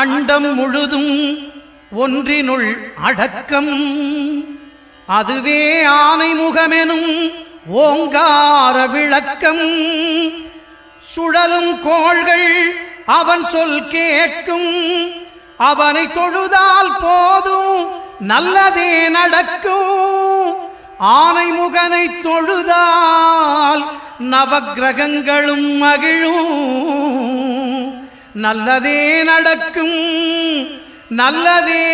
அண்டம் முழுதும் ஒன்றினுள் அடக்கம். அதுவே ஆனை முகமெனும் ஓங்கார விளக்கம். சுழலும் கோள்கள் அவன் சொல் கேட்கும். அவனை தொழுதால் போதும் நல்லதே நடக்கும். ஆனை முகனை தொழுதால் நவக்கிரகங்களும் மகிழும். நல்லதே நடக்கும், நல்லதே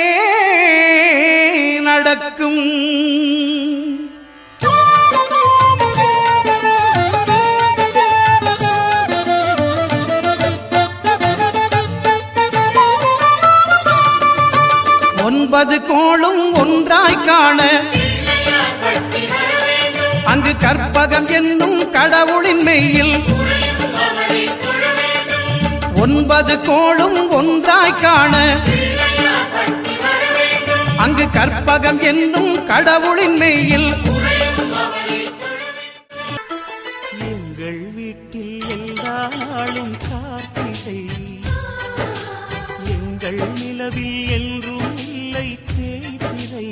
நடக்கும். ஒன்பது கோளும் ஒன்றாய் காண அங்கு கற்பகம் என்னும் கடவுளின் மெய்யில். ஒன்பது கோளும் ஒன்றாய் காண அங்கு கற்பகம் என்னும் கடவுளின் மெய்யில். எங்கள் வீட்டில் எல்லா நாளும் கார்த்திகை. எங்கள் நிலவில் என்றும் இல்லை தேய்திரை.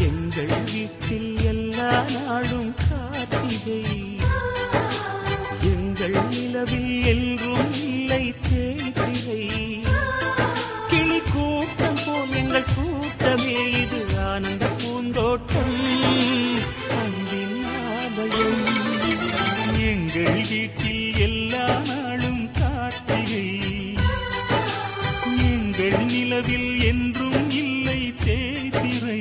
எங்கள் வீட்டில் எல்லா நாளும் கார்த்திகை. எங்கள் நிலவில் என்றும் இல்லை தேய்திரை. கிளி கூட்டம் போல் எங்கள் கூட்டமே இது ஆனந்த பூந்தோட்டம் அன்பின் ஆலயம். எங்கள் வீட்டில் எல்லா நாளும் கார்த்திகை. எங்கள் நிலவில் என்றும் இல்லை தேய்திரை.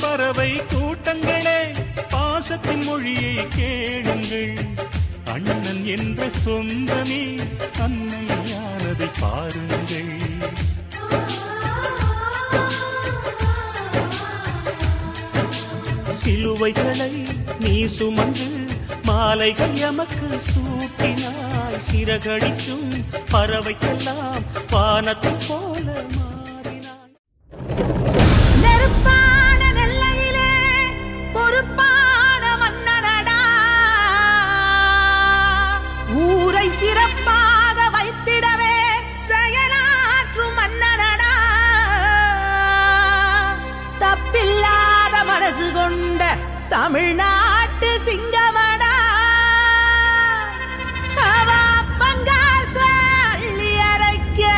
பறவை கூட்டங்களே பாசத்தின் மொழியை கேளுங்கள். அண்ணன் என்ற சொந்தமே அன்னையானதை பாருங்கள். சிலுவைகளை நீ சுமந்து மாலைகள் எமக்கு சூட்டினாய். சிறகடிக்கும் பறவைக்கெல்லாம் வானத்தை போல மாறினாய். நெருப்பான நெல்லையிலே பொறுப்பான மன்னனடா. ஊரை சிறப்பாக வைத்திடவே செயலாற்றும் மன்னனடா. தப்பில்லாத மனசு கொண்ட தமிழ்நாட்டு சிங்கமடா. அவ பங்காச அள்ளி அரைக்க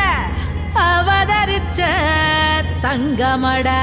அவதரிச்ச தங்கமடா.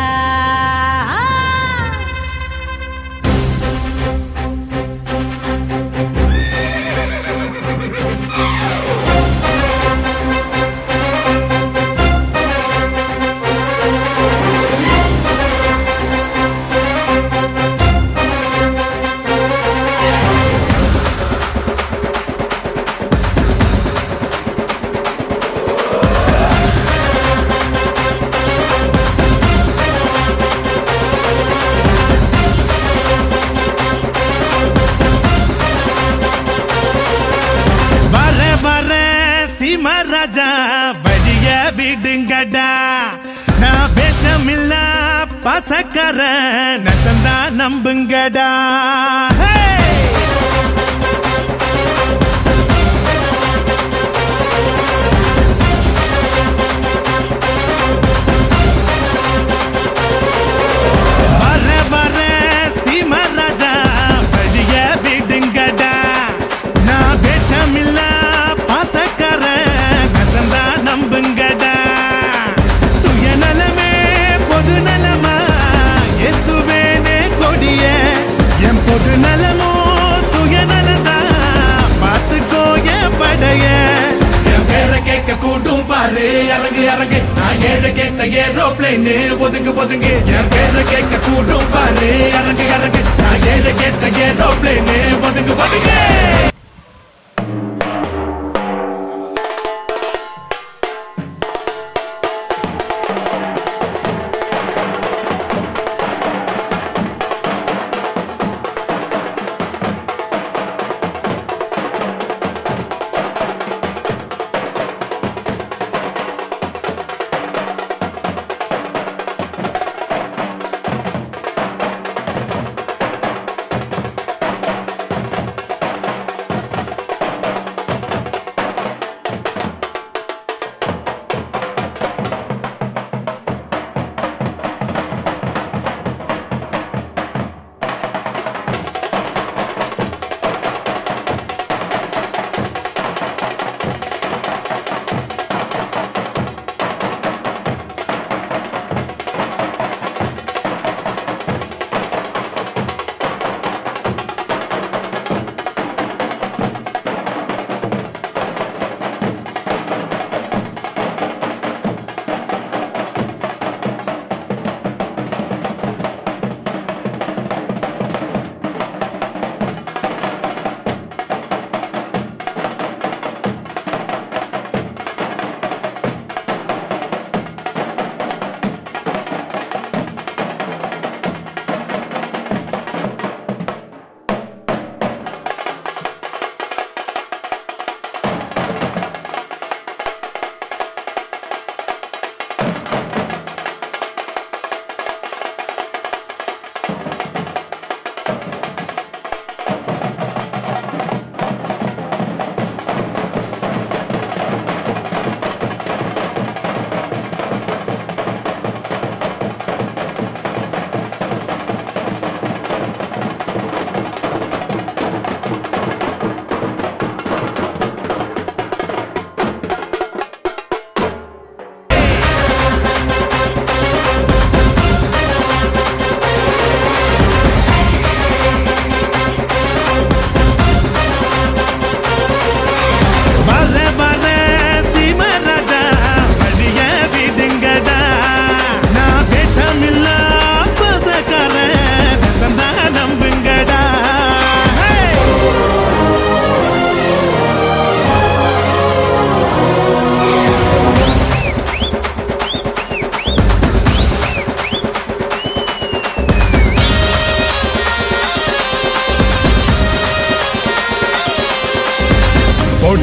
ராஜா வழிய விடுங்கடா. நான் பேசமில்ல பசக்கர நசந்தா நம்புங்கடா. வர வர சீமா ராஜா வழிய விடுங்கடா. நான் பேசமில்ல பசக்கர நசந்தா நம்புங்கடா. சுயநலமே பொது நலமா எத்துவேனே கொடிய. என் பொது நலமோ சுயநலதா பார்த்துக்கோ என் படைய. என் பேரை கேட்க கூட்டும் பாரு இறங்கு இறங்கு. நான் ஏழை கேட்ட ஏரோப்ளேன் ஒதுங்கு ஒதுங்கு. என் பேரை கேட்க கூட்டும் பாரு இறங்கு இறங்கு. நான் ஏழை கேட்ட ஏரோப்ளேன் ஒதுங்கு ஒதுங்கு.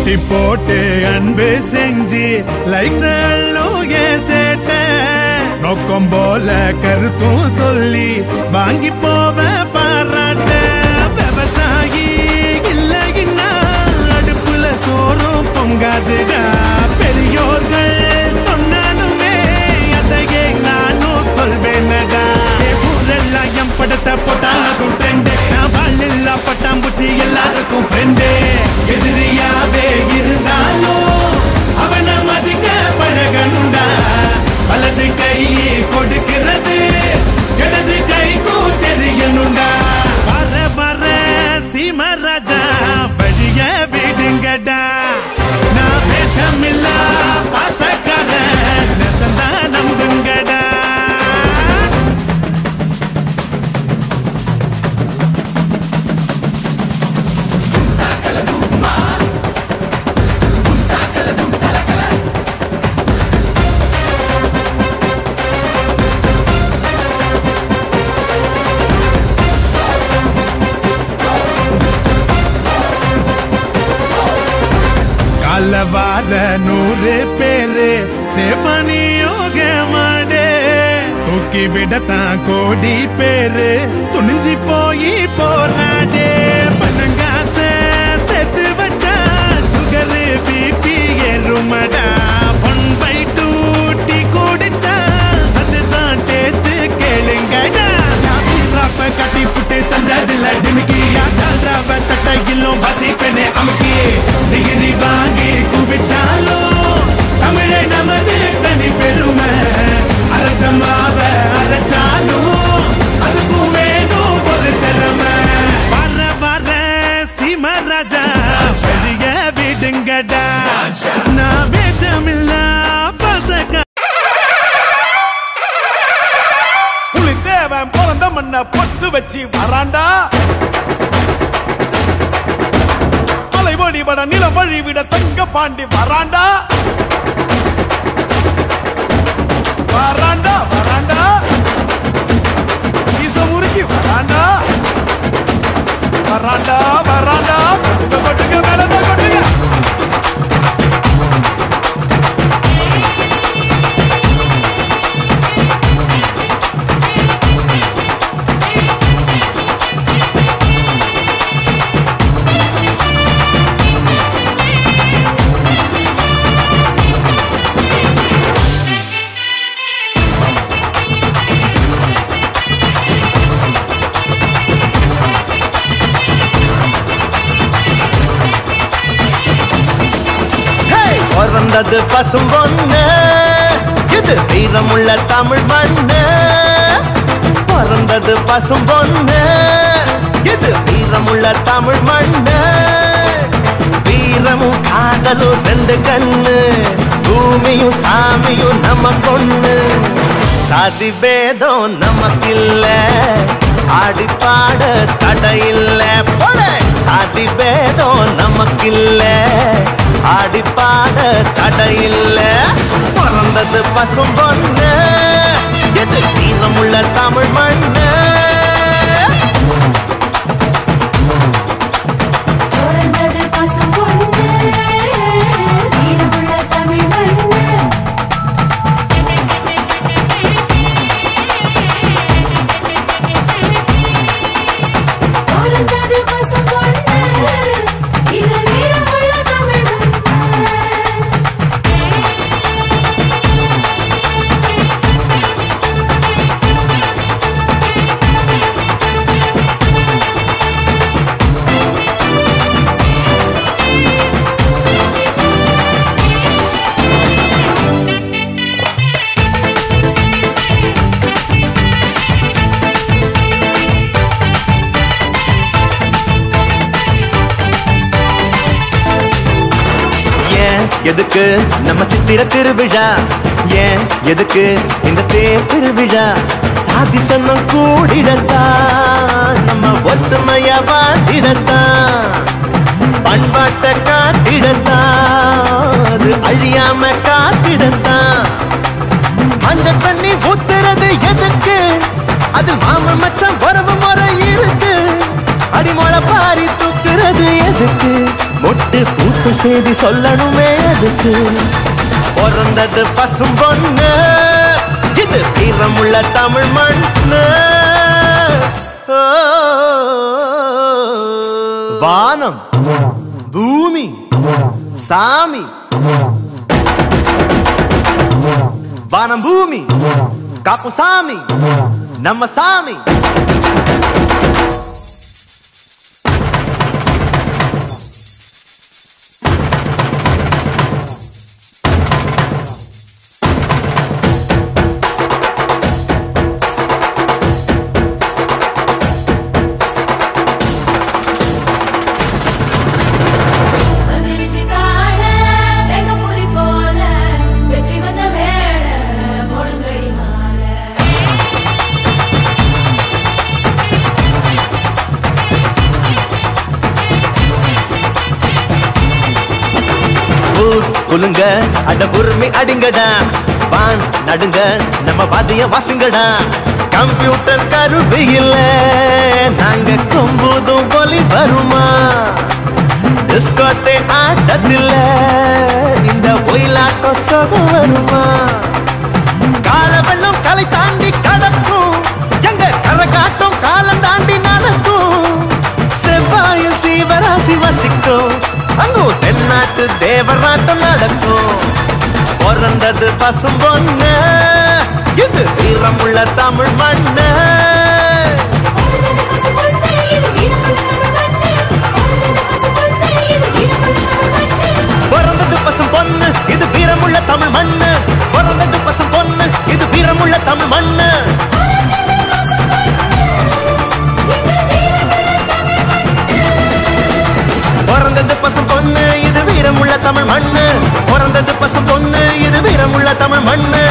போட்டி போட்டு அன்பு செஞ்சு லைக்ஸ் சேட்ட நோக்கம் போல கருத்தும் சொல்லி வாங்கி போவ பாராட்ட விவசாயி இல்லைன்னா அடுப்புல சோறும் பொங்காதுடா பெரியோர்கள் சொன்னாலுமே அதையே நானும் சொல்வேனடா ஊரெல்லாம் என் படத்தை போட்டாலும் ட்ரெண்டு நான் வாழ் பட்டாம்பூச்சி எல்லாருக்கும் ஃப்ரெண்டு எதிரியாவே இருந்தாலும் அவனை மதிக்க பழகணுண்டா வலது கை கொடுக்கிறது இடது கைக்கும் தெரியணுண்டா வர வர சீமராஜா வழிய விடுங்கடா நான் பேசமில்ல பாசக்கார நெசந்தா நம்புங்கடா வார 100 பேரு சேஃபனியோக மாடே தூக்கி விடத்தான் கோடி பேரு துணிஞ்சி போய் போராடே பணங்காச சேர்த்து வச்சா சுகர் பிபி ஏறுமடா 1/2 டீ குடிச்சா அதுதான் டேஸ்ட் கேளுங்கடா ராப்ப கட்டி புட்டு தந்ததில்ல டிமிக்கியா சால்ராவ தட்டையிலும் பசிப்பெனே அமுக்கி டிகிரி வாங்கி குவிச்சாலும் தமிழை நமது தனி பெருமை அரைச்சமாவ அரைச்சாலும் அதுக்கும் வேணும் ஒரு திறமை வர வர சீமராஜா பெரிய விடுங்கடா நான் வேஷமில்ல பசக்க புலித்தேவன் பிறந்த மண்ண பொட்டு வச்சு வராண்டா மலைவடிபட நிலம் வழிவிட தங்க பாண்டி வராண்டா வராண்டா வராண்டா முறுக்கி வராண்டா வராண்டா வராண்டா கொட்டுங்க கொட்டுங்க மேலத கொட்டுங்க பிறந்தது பசும் பொண்ணு இது வீரமுள்ள தமிழ் மண்ணு பிறந்தது பசும் பொண்ணு இது வீரமுள்ள தமிழ் மண்ணு வீரமும் காதலும் 2 கண்ணு பூமியும் சாமியும் நமக்கொண்ணு சாதி பேதம் நமக்கில்ல ஆடி பாட தடையில்ல போட சாதி பேதம் நமக்கில்ல ஆடி பாட தடையில்ல பிறந்தது பசும் பொண்ணு எது வீரமுள்ள தமிழ் மண்ணு பிறந்தது பசும் பொண்ணு வீரமுள்ள தமிழ் மண்ணு பிறந்தது பசும் பொண்ணு இது வீரமுள்ள தமிழ் எதுக்கு நம்ம சித்திர திருவிழா ஏன் எதுக்கு இந்த தேர் திருவிழா சாதி சன்னம் கூடிடத்தான் நம்ம ஒத்துமையா வாழ்ந்திடத்தான் பண்பாட்டை காட்டிடத்தான் அது அழியாம காத்திடத்தான் மஞ்ச தண்ணி ஊத்துறது எதுக்கு அதில் மாமன் மச்சான் வரவு முறை இருக்கு அடிமொழ பாரி தூக்குறது எதுக்கு மொட்டு பூத்து செய்தி சொல்லணுமே அதுக்கு பிறந்தது பசும் பொண்ணு இது வீரமுள்ள தமிழ் மண்ணு வானம் பூமி சாமி வானம் பூமி காக்கும் சாமி நம்ம சாமி குலுங்க அட உரிமை அடிங்கடா வான் நடுங்க நம்ம வாதிய வாசுங்கடா கம்ப்யூட்டர் கருவியில நாங்க கொம்புதும் ஒலி வருமா டிஸ்கோத்தே ஆட்டத்தில் இந்த ஒயிலாட்டம் சுகம் வருமா கால வெள்ளம் கலை தாண்டி கடக்கும் எங்க கரகாட்டம் காலம் தாண்டி நடக்கும் செவ்வாயில் சீவராசி வசிக்கும் அங்கோ தென்னாட்டு தேவராட்டம் நடக்கும் பிறந்தது பசும் பொண்ணு இது வீரமுள்ள தமிழ் மண்ணு பிறந்தது பசும் பொண்ணு இது வீரமுள்ள தமிழ் மண்ணு பிறந்தது பசும் பொண்ணு இது வீரமுள்ள தமிழ் மண்ணு பிறந்தது பசும் பொண்ணு இது வீரமுள்ள தமிழ் மண்ணு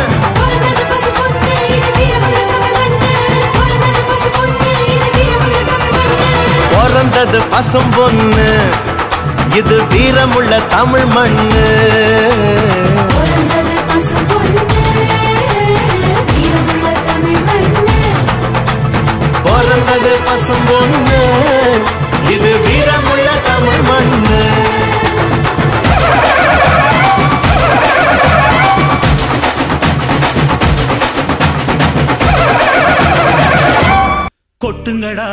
பிறந்தது பசும் பொண்ணு இது வீரமுள்ள தமிழ் மண்ணு பிறந்தது பசும் பொண்ணு இது வீரமுள்ள தமிழ் மண்ணு பிறந்தது பசும் பொண்ணு இது வீரமுள்ள தமிழ் மண்ணு கொட்டுங்கடா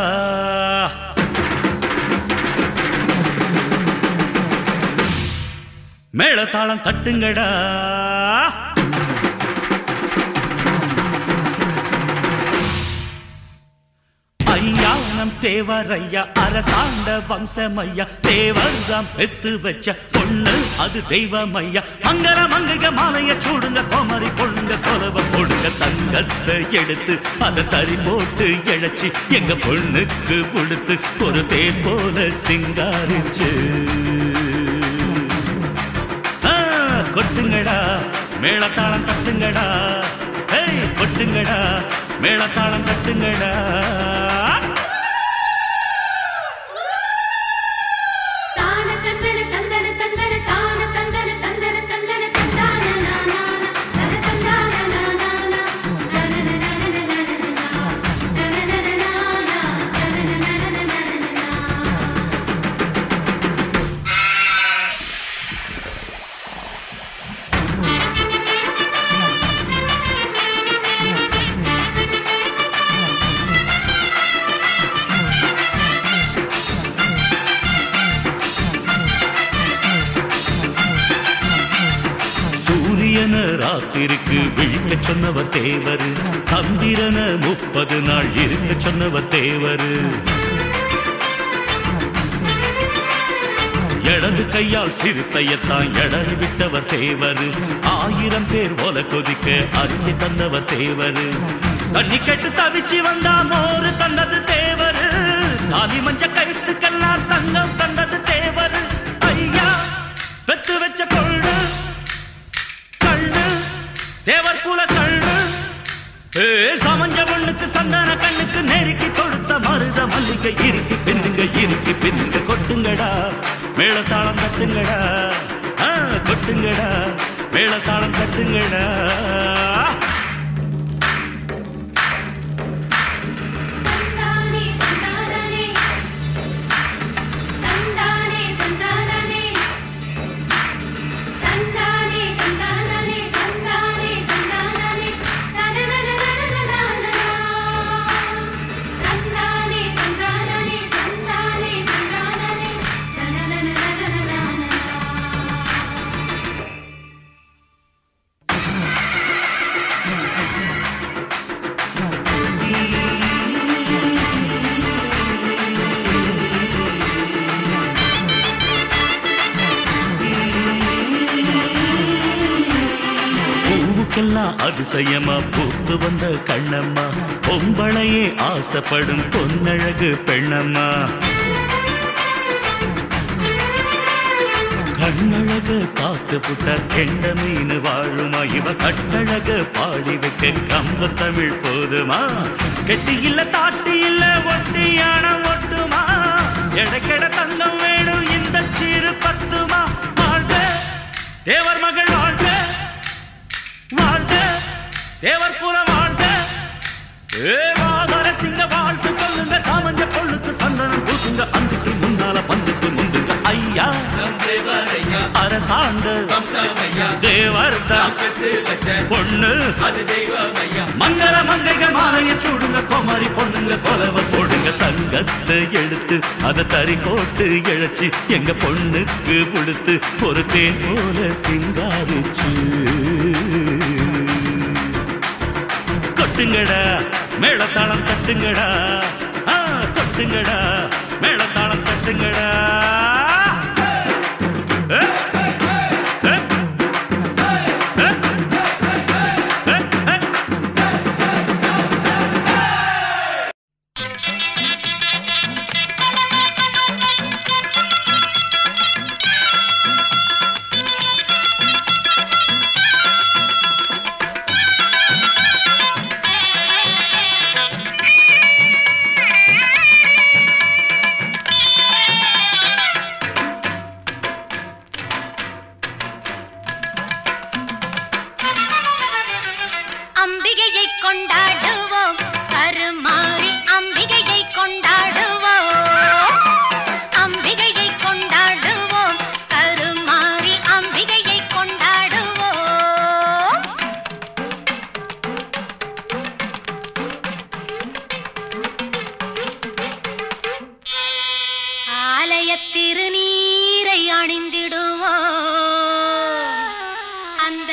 மேளதாளம் தட்டுங்கடா ஐயா நம் தேவரையா அரசாண்ட வம்சமையா தேவர்தாம் பெத்து வச்ச பொண்ணு அது தெய்வமையா மங்கர மங்கைக மாலைய சூடுங்க கோமரி பொண்ணுங்க கொலவ போடுங்க தங்கத்தை எடுத்து அதை தறி போட்டு இழைச்சி எங்க பொண்ணுக்கு கொடுத்து ஒரு தேர் போல சிங்காரிச்சு கொட்டுங்கடா மேளதாளம் தட்டுங்கடா கொட்டுங்கடா மேளதாளம் தட்டுங்கடா ராத்திருக்கு விழிக்க சொன்னவர் தேவர் சந்திரன 30 நாள் இருக்க சொன்னவர் தேவர் இடது கையால் சிறுத்தையத்தான் எடறி விட்டவர் தேவர் 1000 பேர் போல கொதிக்க அரிசி தந்தவர் தேவர் தண்ணி கெட்டு தவிச்சு வந்தா மோரு தந்தது தேவர் தாலி மஞ்ச கருத்துக்கெல்லாம் தங்கம் தந்தது தேவர் ஐயா பெத்து வச்ச பொண்ணு தேவர் குல கண்ணு சமஞ்ச பொண்ணுக்கு சந்தான கண்ணுக்கு நெருக்கி கொடுத்த மருத மல்லிகை இறுக்கி பின்னுங்க கொட்டுங்கடா மேளதாளம் தட்டுங்கடா கொட்டுங்கடா மேளதாளம் தட்டுங்கடா தந்தானே கண்ணுக்கெல்லாம் அதிசயமா பூத்து வந்த கண்ணம்மா பொம்பளையே ஆசைப்படும் பொன்னழகு பெண்ணம்மா கண்ணழக பார்த்து புட்ட கெண்ட மீன் வாழுமா இவ கட்டழக பாடி வைக்க கம்ப தமிழ் போதுமா கெட்டி இல்ல தாட்டி இல்ல ஒட்டியான ஒட்டுமா எடக்கெட தங்கம் வேணும் இந்த சீரு பத்துமா வாழ்க தேவர் மகள் வாழ்க வாழ்க தேவர் புற வாழ்க சிங்க வாழ்த்து சொல்லுங்க சாமஞ்ச பொழுத்து சந்தனம் பூசுங்க அந்துக்கு முன்னால பந்துக்கு முந்துங்க ஐயா அரசாண்ட தேவர் பொண்ணு மங்கள மங்கைகள் மாலைய சூடுங்க கோமாரி பொண்ணுங்க கொலவ போடுங்க தங்கத்தை எடுத்து அதை தறி போட்டு இழைச்சி எங்க பொண்ணுக்கு கொடுத்து ஒரு தேன் போல சிங்காரிச்சு கொட்டுங்கடா மேளத்தாளம் தட்டுங்கடா கொட்டுங்கடா மேளத்தாளம் தட்டுங்கடா திருநீரை அணிந்திடுவோம் அந்த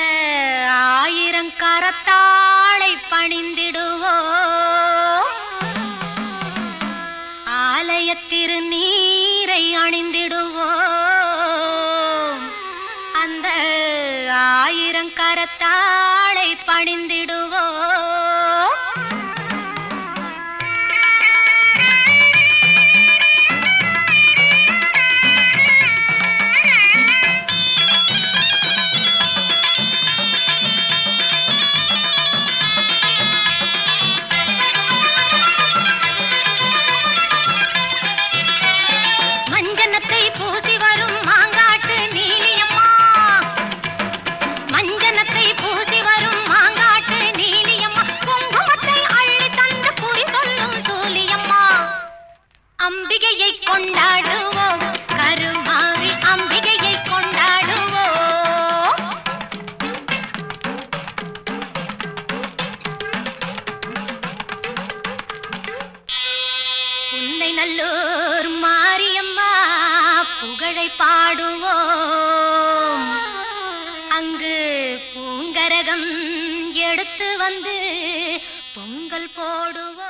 ஆயிரங்கரத்தாளை பணிந்திடுவோம் ஆலய திருநீரை அணிந்திடுவோம் அந்த ஆயிரங்கரத்தாளை பணிந்திடுவோம் அம்பிகையை கொண்டாடுவோம் கருமாரி அம்பிகையை கொண்டாடுவோம் புன்னை நல்லூர் மாரியம்மா புகழை பாடுவோம் அங்கு பூங்கரகம் எடுத்து வந்து பொங்கல் போடுவோம்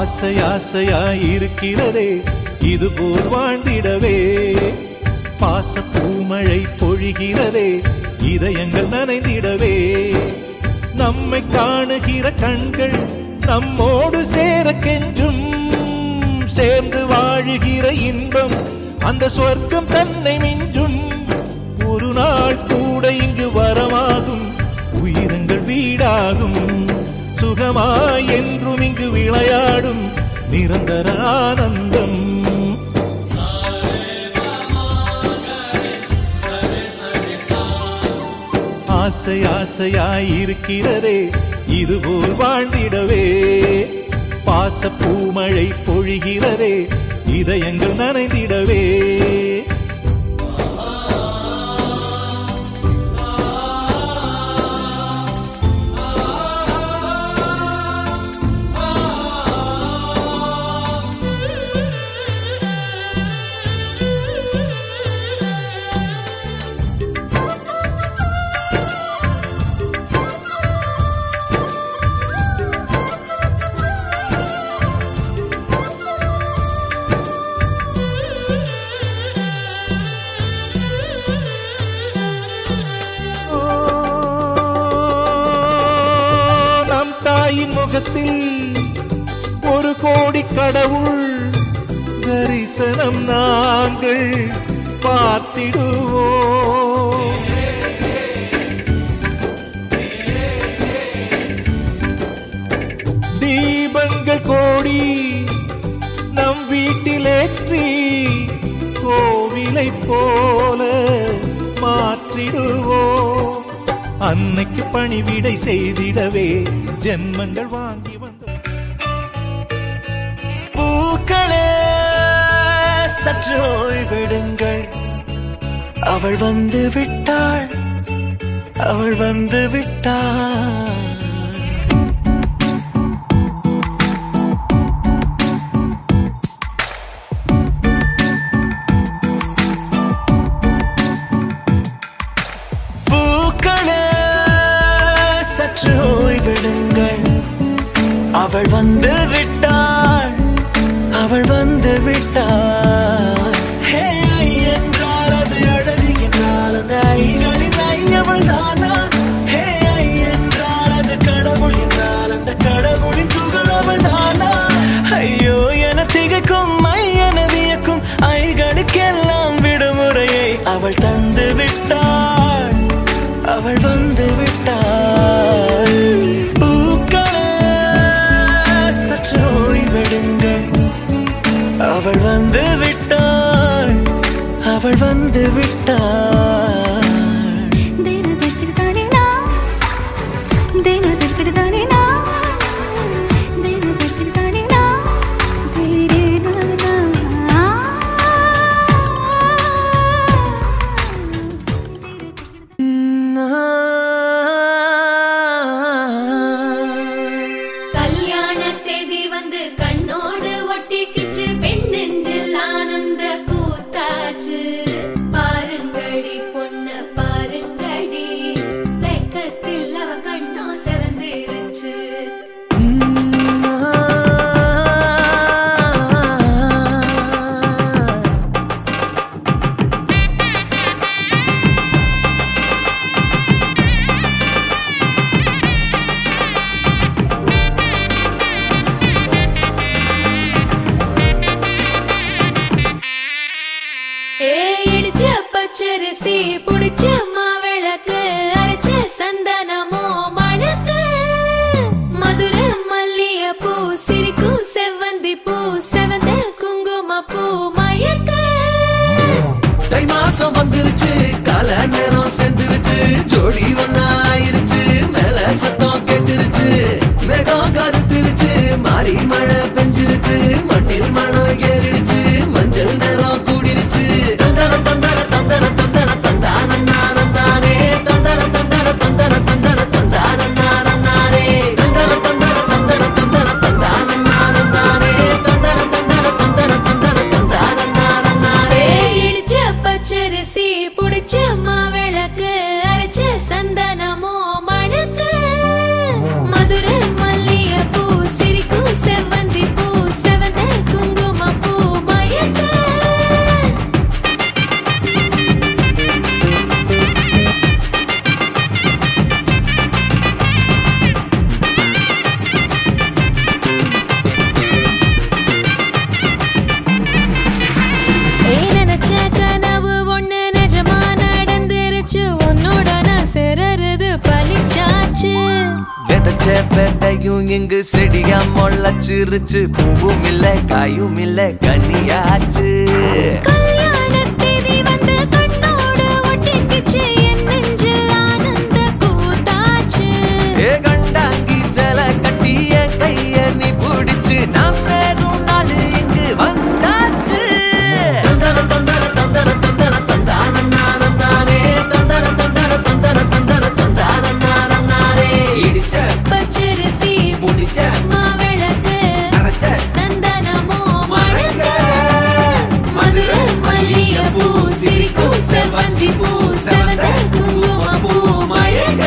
ஆசை ஆசையாயிருக்கிறதே இது போல் வாழ்ந்திடவே பாச பூமழை பொழிகிறதே இதயங்கள் நனைந்திடவே நம்மை காணுகிற கண்கள் நம்மோடு சேர கெஞ்சும் சேர்ந்து வாழுகிற இன்பம் அந்த சொர்க்கம் தன்னை மிஞ்சும் ஒரு நாள் கூட இங்கு வரமாகும் உயிரங்கள் வீடாகும் சுகமாய் என்றும் இங்கு விளையாடும் நிரந்தர ஆனந்தம் ஆசை ஆசையாயிருக்கிறதே இதுபோல் வாழ்ந்திடவே பாச பூமழை பொழிகிறதே இதயங்கள் நனைந்திடவே ஒரு கோடி கடவுள் தரிசனம் நாங்கள் பார்த்திடுவோம் தீபங்கள் கோடி நம் வீட்டிலேற்றி கோவிலை போல மாற்றிடுவோம் அன்னைக்கு பணிவிடை செய்திடவே ஜென்மங்கள் வாங்கி வந்த பூக்களே சற்று ஓய்வெடுங்கள் அவள் வந்து விட்டாள் அவள் வந்து விட்டாள் ஓய்விடுங்கள் அவள் வந்து விட்டாள் அவள் வந்து விட்டாள் என்றால் அது அழகு என்றால் அந்த ஐகளின் ஐயவள் தானா என்றால் அது கடவுள் என்றால் அந்த கடவுளின் துகள் அவள் தானா ஐயோ என திகைக்கும் ஐயன வியக்கும் ஐகளுக்கெல்லாம் விடுமுறையை அவள் தந்து விட்டாள் அவள் வந்து விட்டாள் பூக்களே சற்று ஓய்வெடுங்கள் அவள் வந்து விட்டாள் அவள் வந்து விட்டாள் வந்துருச்சு கால நேரம் சென்றுருச்சு ஜோடி ஒன்னாயிருச்சு மேல சத்தம் கேட்டுருச்சு மேகம் கருத்துருச்சு மாறி மழை பெஞ்சிருச்சு மண்ணில் மணம் ஏறிடுச்சு மஞ்சள் நேரம் கூடிருச்சு தந்தர தந்தர தந்தர தந்தர தந்தானே தந்தர தந்தர தந்தர தந்தர தந்தானே தந்தர தந்தர தந்தர தந்தர தந்தானே தந்தர தந்தர தந்தர தந்தர தந்தானே இடிச்ச பச்சரிசி புடிச்ச மாவிளக்கு அரைச்ச சந்தனமோ மணக்கு மதுரை மல்லிகை பூ சிரிக்கும் செவ்வந்தி பூ பேட்டையும் இங்கு செடியா முளைச்சிருச்சு பூவும் இல்ல காயும் இல்ல கனியாச்சு கண்டாங்கி சில கட்டி என் கைய நீ பிடிச்சு நாம் சேரும் நாள் இங்கு வந்தாச்சு தந்தர தந்தர தந்தர தந்தர தந்தான நானே தந்தர தந்தர தந்தர தந்தர தந்தான நானே இடிச்ச பச்சரிசி முடிச்ச மாவிளக்கு அரைச்ச சந்தனமோ மழக்க மதுர மல்லிகைப்பூ சிரிக்கும் செவ்வந்தி பூ செவந்த குங்குமப்பூ மயக்க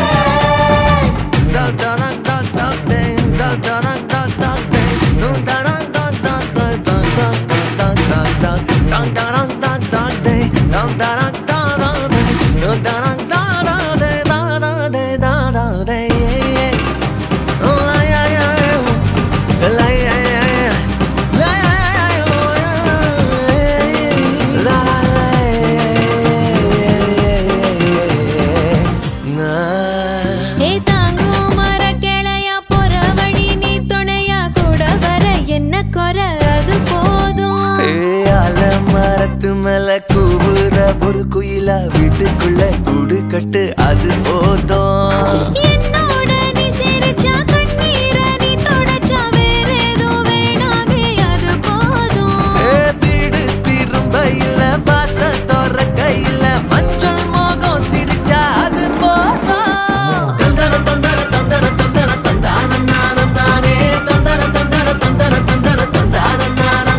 மேல கூவுற ஒரு குயிலா வீட்டுக்குள்ள கூடு கட்டு அது போதும் என்னோட நீ சிரிச்சா கண்ணீர நீ தொடச்சா வேற ஏதோ வேணாமே அது போதும் வீடு திரும்ப இல்ல பாச தோறக்க இல்ல மஞ்சள் மோகம் சிரிச்சா அது போதும் தந்தர தந்தர தந்தர தந்தர தந்தான நானே தந்தர தந்தர தந்தர தந்தர தந்தான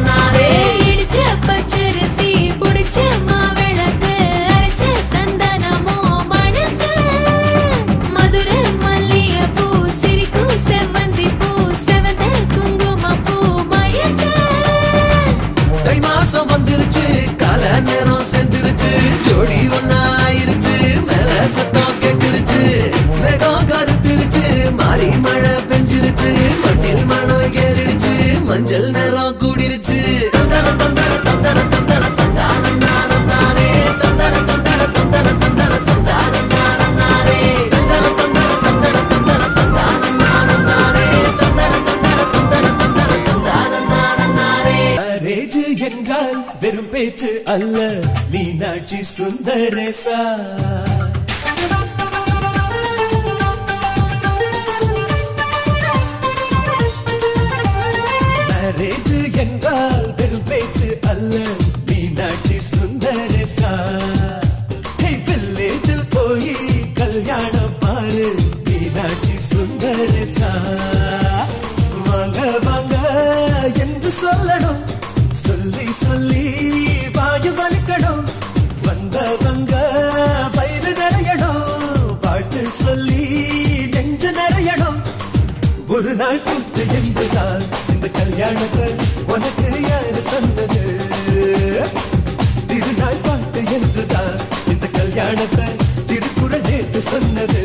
நானே இடிச்ச பச்சரிசி புடிச்ச மாவிளக்கு அரைச்ச சந்தனமோ மணக்க மதுர மல்லிகைப்பூ சிரிக்கும் செவ்வந்தி பூ செவந்த குங்குமப்பூ மயக்க தை மாசம் வந்துருச்சு கால நேரம் செந்துருச்சு ஜோடி ஒன்னாயிருச்சு மேல சத்தம் கேட்டுருச்சு மேகம் கருத்துருச்சு மாறி மழை பெஞ்சிருச்சு மண்ணில் மணம் ஏறிடுச்சு மஞ்சள் நேரம் கூடிருச்சு தந்தர தந்தர தந்தர தந்தர தந்தான நானே தந்தர தந்தர தந்தர தந்தர தந்தான நானே தந்தர தந்தர தந்தர தந்தர தந்தான நானே தந்தர தந்தர தந்தர தந்தர தந்தான நானே மேரேஜ் என்றால் வெறும் பேச்சு அல்ல மீனாட்சி சுந்தரேசா மேரேஜ் என்றால் வெறும் பேச்சு அல்ல மீனாட்சி சுந்தரேசா வில்லேஜில் போய் கல்யாணம் பாரு மீனாட்சி சுந்தரேசா வாங்க வாங்க என்று சொல்லணும் சொல்லி சொல்லி வாயு வலிக்கணும் வந்தவங்க வயிறு நிறையணும் பாட்டு சொல்லி நெஞ்சு நிறையணும் ஒரு நாள் கூத்து என்றுதான் இந்த கல்யாணத்தை உனக்கு யாரு சொன்னது திருநாள் பாட்டு என்றுதான் இந்த கல்யாணத்தை திருக்குறள் நேற்று சொன்னது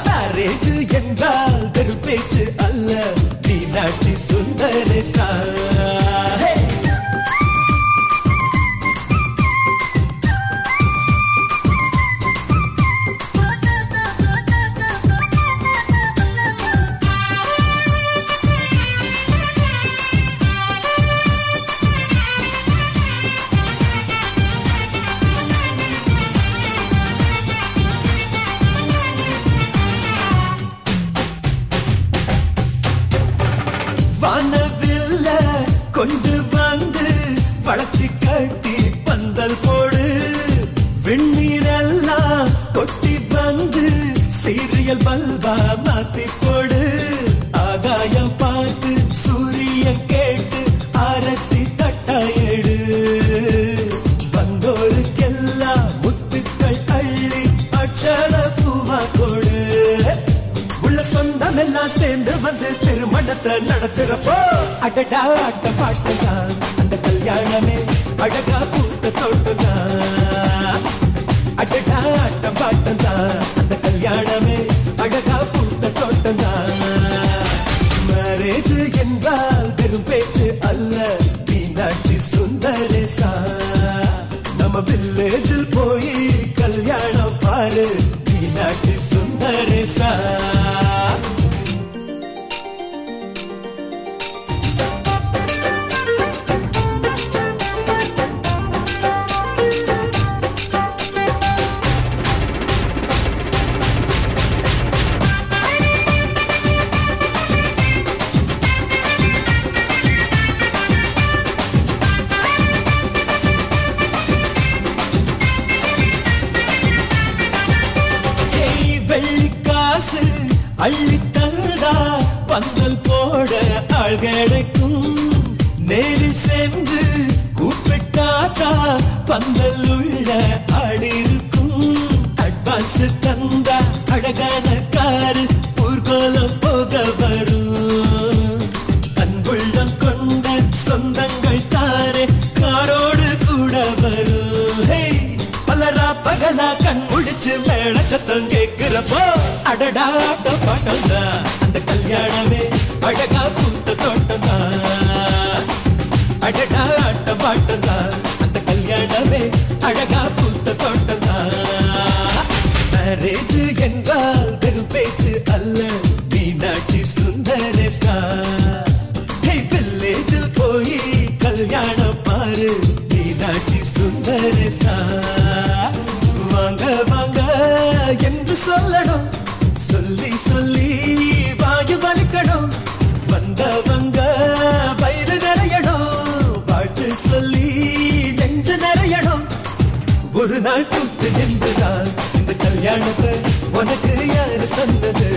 மேரேஜ் என்றால் வெறும் பேச்சு அல்ல மீனாட்சி சுந்தரேசா வானவில்ல கொண்டு வந்து வளர்ச்சி கட்டி பந்தல் போடு வெண்ணீரெல்லாம் கொட்டி வந்து சீரியல் பல்பா மாத்தி போடு ஆகாயம் பார்த்து சூரிய கேட்டு ஆரத்தி தட்டாயடு வந்தோருக்கெல்லாம் முத்துக்கள் அள்ளி அட்சர பூவா கொடு உள்ள சொந்தம் எல்லாம் சேர்ந்து வந்து திருமணத்தை நடத்துறப்போ அடடா அட்ட பாட்டுதான் அந்த கல்யாணமே அழகா பூத்த தோட்டம்தான் அடடா அட்ட பாட்டுதான் அந்த கல்யாணமே அழகா பூத்த தோட்டம்தான் மேரேஜ் என்றால் வெறும் பேச்சு அல்ல மீனாட்சி சுந்தரேசா நம்ம வில்லேஜில் போய் கல்யாணம் பாரு மீனாட்சி சுந்தரேசா கேட்டா பந்தல் போட ஆள் கிடைக்கும் நேரில் சென்று கூப்பிட்டாத்தா பந்தல் உள்ள ஆள் இருக்கும் அட்வான்ஸ் தந்தா அழகான காரு ஊர்கோலம் போக வரும் அன்புள்ளம் கொண்ட சொந்தங்கள் தானே காரோடு கூட வரும் பலரா பகலா கண் முடிச்சு மேல சத்தம் கேட்கிறப்போ அடடா ஆட்டம் பாட்டம் தான் அந்த கல்யாணமே அழகா பூத்த தோட்டம் தான் அடடா ஆட்டம் பாட்டம் தான் அந்த கல்யாணமே அழகா பூத்த தோட்டம் தான் மேரேஜ் என்றால் வெறும் பேச்சு அல்ல மீனாட்சி சுந்தரேசா வில்லேஜில் போய் கல்யாணம் பாரு மீனாட்சி சுந்தரேசா வாங்க வாங்க என்று சொல்லணும் சொல்லி சொல்லி வாயு வலிக்கணும் வந்தவங்க வயிறு நிறையணும் வாழ்த்து சொல்லி நெஞ்சு நிறையணும் ஒரு நாள் கூத்து என்றுதான் இந்த கல்யாணத்தை உனக்கு யாரு சொன்னது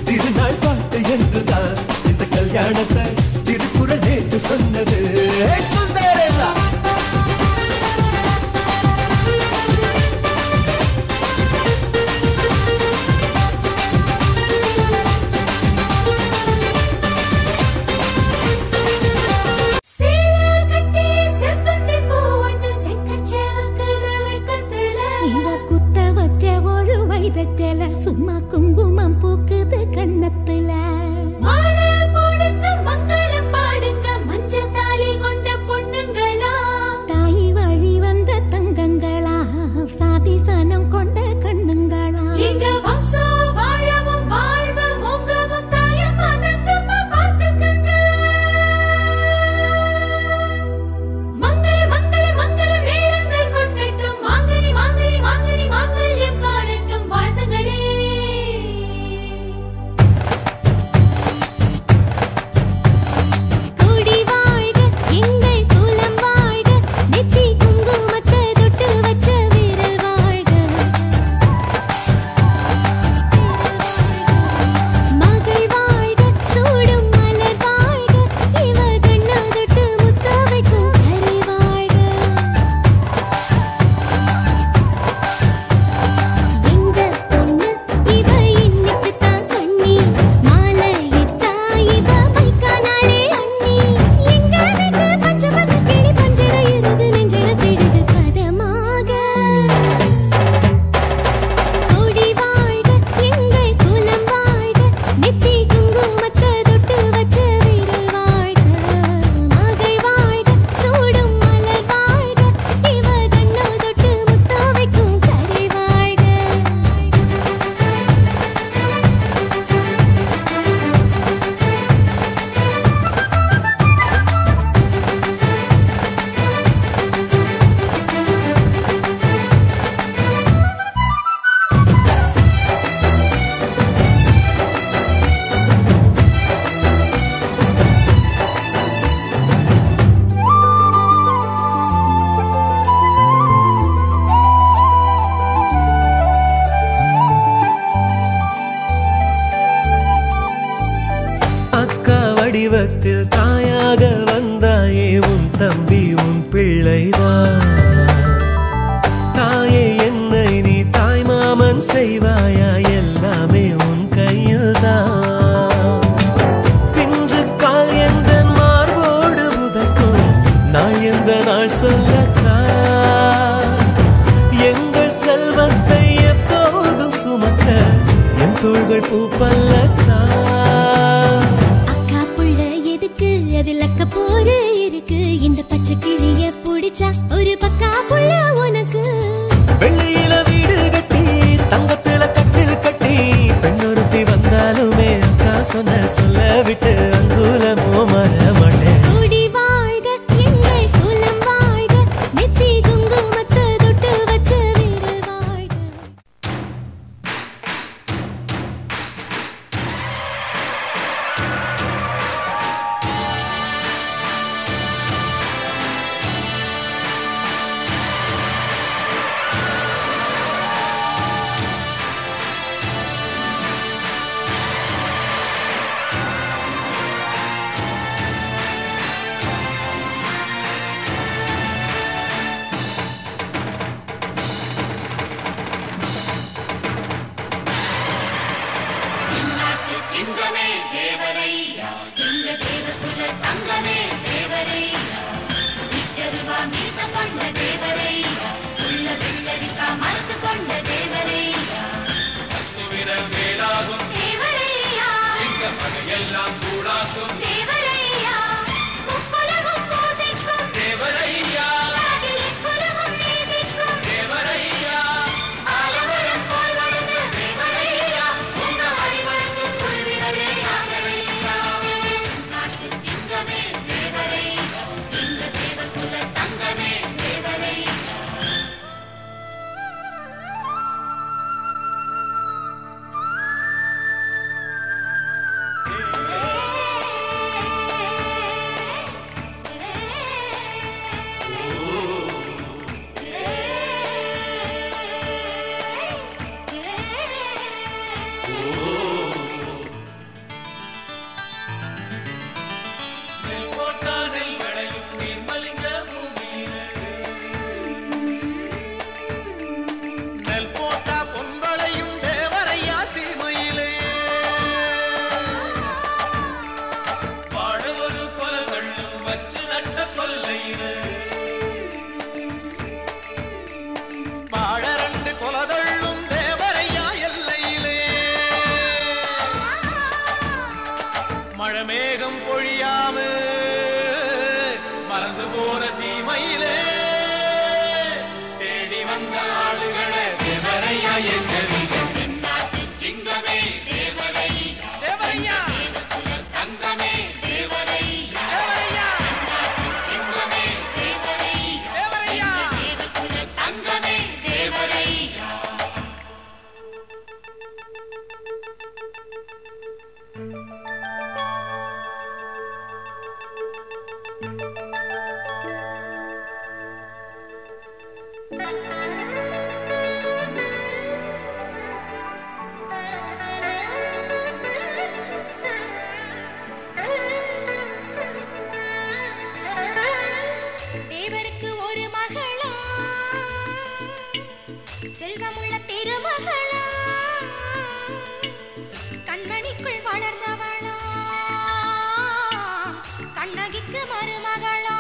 திருநாள் பாட்டு என்றுதான் இந்த கல்யாணத்தை திருக்குறள் நேற்று சொன்னது சுந்தரேசா சும்மா குங்குமம் பூக்குது கண்ணத்துல மாலை போடுங்க மங்களம் பாடுங்க மஞ்சள் தாலி கொண்ட பொண்ணுங்களா தாய் வழி வந்த தங்கங்களா சாதி சனம் கொண்ட கண்ணுங்களா எங்க வம்சம் வாழவும் வாழ்வு உங்கவும் தாயம் மதங்கம்மா பார்த்துக்கங்க மங்கள மங்கள மங்கள வேளங்கள் கொட்டட்டும் மாங்கனி மாங்கனி மாங்கனி மாங்கல்யம் காணட்டும் வாழ்த்துங்களே கோடி வாழ்க எங்கள் குலம் வாழ்க நெத்தி குங்குமத்தை தொட்டு வச்ச வீரல் வாழ்க மகள் வாழ்க சூடும் மலர் வாழ்க இவ கண்ணா தொட்டு முத்த வைக்கும் கரை வாழ்க எங்க பொண்ணு இவ இன்னைக்கு தான் கண்ணி மாலை இட்டா இவ வைக்கானாலே அண்ணி எங்க வீட்டு பச்சை கிளி பஞ்சர இருது நெஞ்சட திடுது பதமாக கோடி வாழ்க எங்கள் குலம் வாழ்க நெத்தி குங்குமத்தை தொட்டு வச்ச வீரல் வாழ்க மகள் வாழ்க சூடும் மலர் வாழ்க இவ கண்ணா தொட்டு முத்த வைக்கும் கரை வாழ்க அக்கா வடிவத்தில் தாயாக வந்தாயே உன் தம்பி உன் பிள்ளைதான் தாயே என்னை நீ தாய் மாமன் செய்வாயா எல்லாமே உன் கையில்தான் பிஞ்சு கால் எந்த மார்போடு உதைக்கும் நாள் எந்த நாள் சொல்லக்கா எங்கள் செல்வத்தை எப்போதும் சுமக்க என் தோள்கள் பூப்பல்லக்கா அக்கா புள்ள எதுக்கு அதில் அக்க போரு இருக்கு இந்த பச்சை கிளிய பிடிச்சா ஒரு பக்கா புள்ள உனக்கு வெள்ளியில வீடு கட்டி தங்கத்துல கட்டில் கட்டி பெண்ணொருத்தி வந்தாலுமே அக்கா சொன்ன சொல்ல விட்டு அங்குலமோ மர மாட்டேன் கோடி வாழ்க எங்கள் குலம் வாழ்க நெத்தி குங்குமத்தை தொட்டு வச்ச வீரல் வாழ்க சிங்கமே தேவரையா எங்க தேவகுல தங்கமே தேவரையா நிச்சருவா மீச கொண்ட தேவரையா உள்ள வெள்ளரிக்கா மனசு கொண்ட தேவரையா விரல் மேலாகும் தேவரையா எங்க பகையெல்லாம் கூடாகும் தேவரையா முப்புலகும் பூசிக்கும் தேவரையா குலகும் நேசிக்கும் தேவரையா ஆலமரம் போல் வளர்ந்த தேவரையா உங்க வழிவழக்கு குருவிகளே நாகரையா நாட்டு சிங்கமே தேவரையா எங்க தேவகுல தங்கமே தேவரையா போட்டானில் விளையும் நீர்மலிங்க பூமியிலே நெல் போட்டா பொன்வளையும் தேவரையா சீமையிலே வாழ ஒரு கொலகள்ளும் வச்சு நட்ட கொல்லையிலே வாழ ரெண்டு கொலதள்ளும் தேவரையா எல்லையிலே மழமேகம் பொழியாம மறந்து போன சீமையிலே தேடி வந்த ஆளுகளை தேவரையா எச்சரிக்கை நாட்டு சிங்கமே தேவரையா தேவரையா தேவகுல தங்கமே தேவரையா நாட்டு சிங்கமே தேவரையா தேவரையா தேவகுல தங்கமே தேவரையா தேவருக்கு ஒரு மகளா செல்வமுள்ள திருமகளா கண்மணிக்குள் வளர்ந்தவளா கண்ணகிக்கு மருமகளா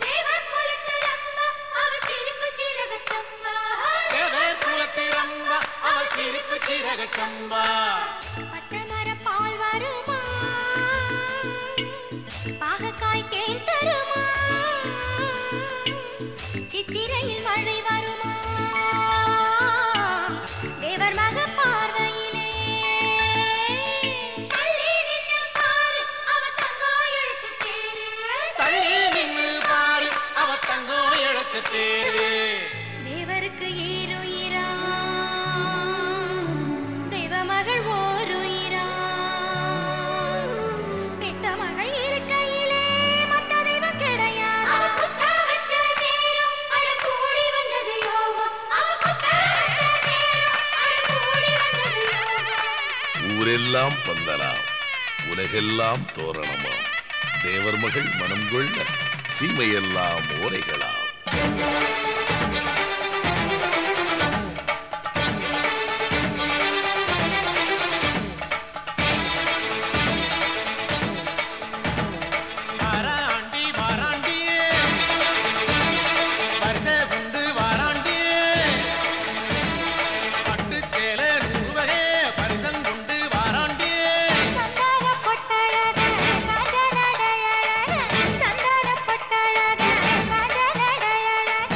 தேவர் குலத்திரம்மா அவ சிரிப்பு சிறகச்சம்பா தேவர் குலத்திரம்பா அவ சிரிப்பு சிறகச்சம்பா பட்டமர பால் வருமா பாகக்காய் தேன் தருமா சித்திரையில் மழை வருமா தேவர் மக பார்வையிலே தள்ளி நின்னு பாரு அவ தங்கம் எழுத்து தேரு தள்ளி நின்னு பாரு அவ தங்கம் எழுத்து தேரு தேவருக்கு ஈருயிரா தெய்வ மகள் ஓருயிரா பெத்த மகள் இருக்கையிலே மத்த தெய்வம் கிடையாது அவ குத்த வச்ச நேரம் அட கூடி வந்தது யோகம் அவ குத்த வச்ச நேரம் அட கூடி வந்தது யோகம் ஊரெல்லாம் பந்தலாம் உலகெல்லாம் தோரணமாம் தேவர் மகள் மனம் கொள்ள சீமையெல்லாம் ஓரைகளாம் வாராண்டி வாராண்டியே பரிசை கொண்டு வாராண்டியே பட்டு சேலை நூறுவகே பரிசம் கொண்டு வாராண்டியே சந்தான பொட்டழக சாஜனடையழக சந்தான பொட்டழக சாஜனடையழக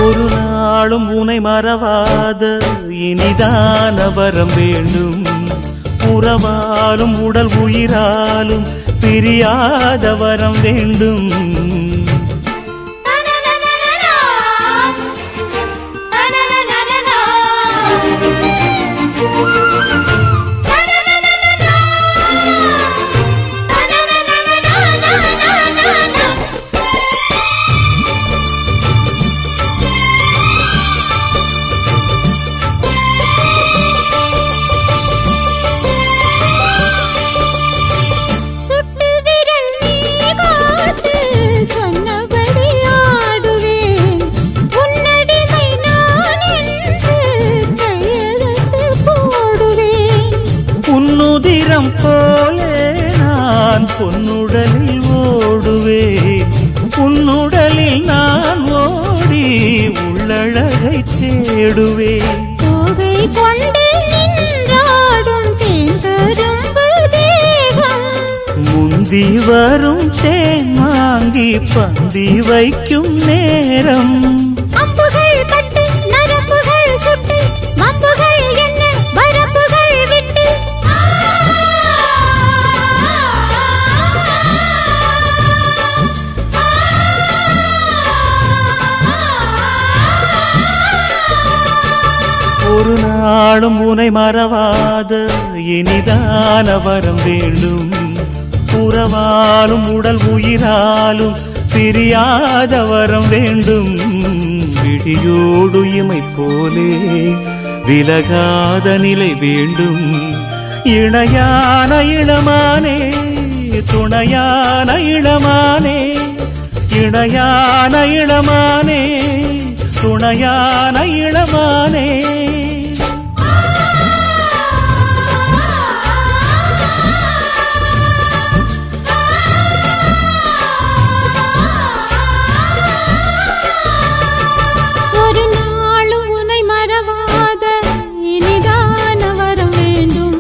ஒரு நாளும் உனை மறவாத இனிதான வரம் வேண்டும். உறவாலும் உடல் உயிராலும் பிரியாத வரம் வேண்டும். உன்னுதிரம் போலே நான் பொன்னுடலில் ஓடுவேன். உன்னுடலில் நான் ஓடி உள்ளழகை தேடுவேன். போகை கொண்டு நின்றாடும் தேங்கரும்பு தேகம், முந்தி வரும் தேன் வாங்கி பந்தி வைக்கும் நேரம். அம்புகள் பட்டு நரம்புகள் சுட்டு வம்புகள் என்ன வரம்புகள் விட்டு ஒரு நாளும் உனை மறவாத இனிதான வரம் வேண்டும். உறவாலும் உடல் உயிராலும் பிரியாத வரம் வேண்டும். விடியோடு இமை போலே விலகாத நிலை வேண்டும். இணையான இளமானே துணையான இளமானே, இணையான இளமானே துணையான இளமானே. ஒரு நாளும் உனை மறவாத இனிதான வரம் வேண்டும்.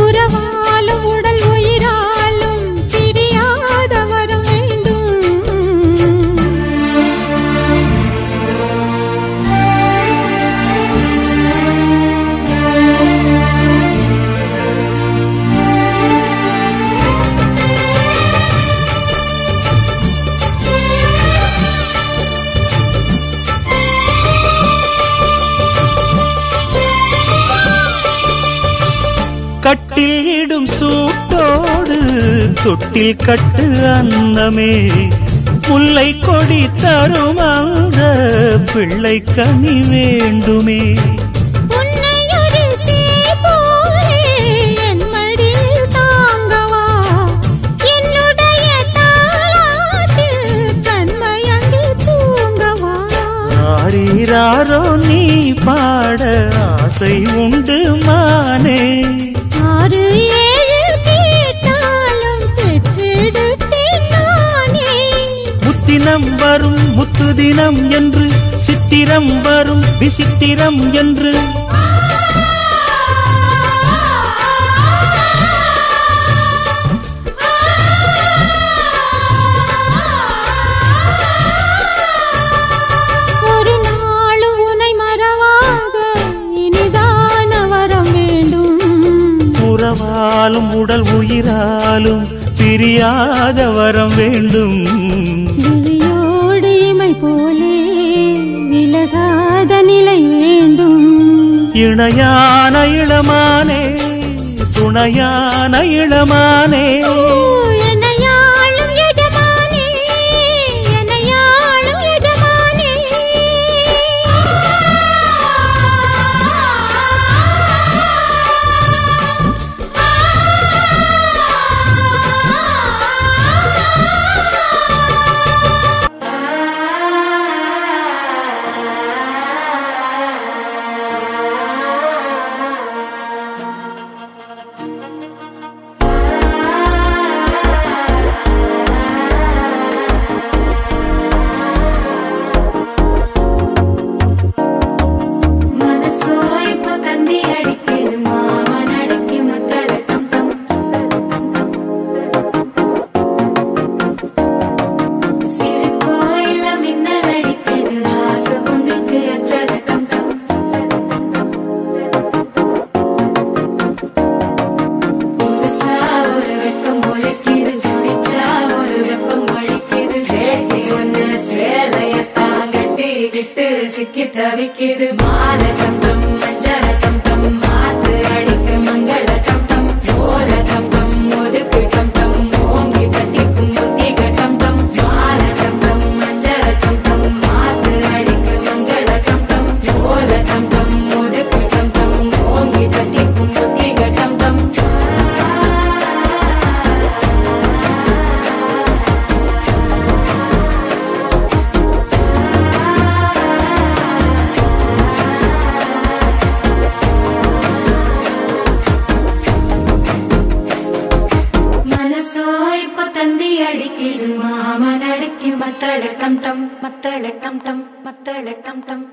உறவாலும் உடல் உயிராலும் பிரியாத வரம் வேண்டும். கட்டில் இடும் சூட்டோடு தொட்டில் கட்டு அன்னமே, முல்லை கொடி தரும் அந்த பிள்ளை கனி வேண்டுமே. உன்னை ஒரு சேய் போலே என் மடியில் தாங்கவா, என்னுடைய தாலாட்டில் கண்மயங்கி தூங்கவா. ஆரீராரோ நீ பாட ஆசை உண்டு மானே. 6 7 கேட்டாலும் பெற்றெடுத்தேன் நானே. முத்தினம் வரும் முத்து தினம் என்று, சித்திரம் வரும் விசித்திரம் என்று. ஒரு நாளும் உனை மறவாத இனிதான வரம் வேண்டும். உறவாலும் உடல் உயிராலும் பிரியாத வரம் வேண்டும். விழியோடு இமை போலே விலகாத நிலை வேண்டும். இணையான இளமானே துணையான இளமானே. என்னையாளும் எஜமானே, என்னையாளும் எஜமானே. அடிக்குது மாலை டம் டம் மஞ்சள டம் டம் மாத்து அடிக்க மங்கள டம் டம் ஓல டம் டம் ஒதுக்கு டம் டம் ஓங்கி தட்டிக்கும் புத்திக டம் டம் மாலை டம் டம் மஞ்சள டம் டம் மாத்து அடிக்க மங்கள டம் டம் ஓல டம் டம் ஒதுக்கு டம் டம் ஓங்கி தட்டிக்கும் புத்திக டம் டம் அடிக்குது மாமன் அடிக்கு மத்தள டம் டம் மத்தள டம் டம் மத்தள டம் டம்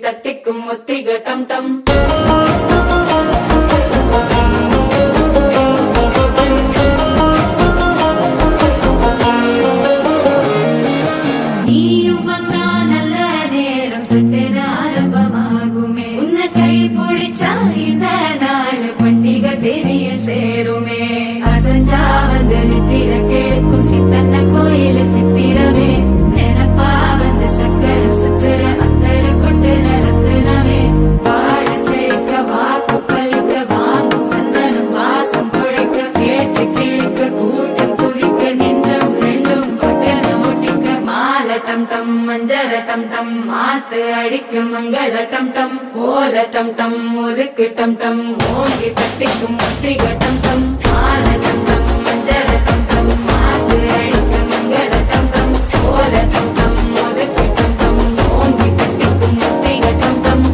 தட்டிக்கும் முத்திக டம் டம் நீயும் வந்தா நல்ல நேரம் சட்டென ஆரம்பமாகுமே உன்னை கை பிடிச்சா இந்த நாள் பண்டிகை தெரிய சேருமே அசஞ்சா வந்து நித்திர கெடுக்கும் சித்தன்ன கோயில சித்திரமே நினப்பா வந்து சக்கர சுத்துற அத்தர கொண்டு நடத்துனவே வாழ செழிக்க வாக்கு பலிக்க வாங்கும் சந்தனம் வாசம் பொழைக்க கேட்டு கிழிக்க கூட்டம் குதிக்க நெஞ்சம் ரெண்டும் பட்டன ஓட்டிக்க மாலை டம் டம் மஞ்சர டம் டம் மாத்து அடிக்க மங்கள டம் டம் ஓல டம் டம் ஒதுக்கு டம் டம் ஓங்கி தட்டிக்கும் முத்திக டம் டம் மாலை டம் டம் மஞ்சர டம் டம் மாத்து அடிக்க மங்கள டம் டம் ஓல டம் டம் ஒதுக்கு டம் டம் ஓங்கி தட்டிக்கும் முத்திக டம் டம்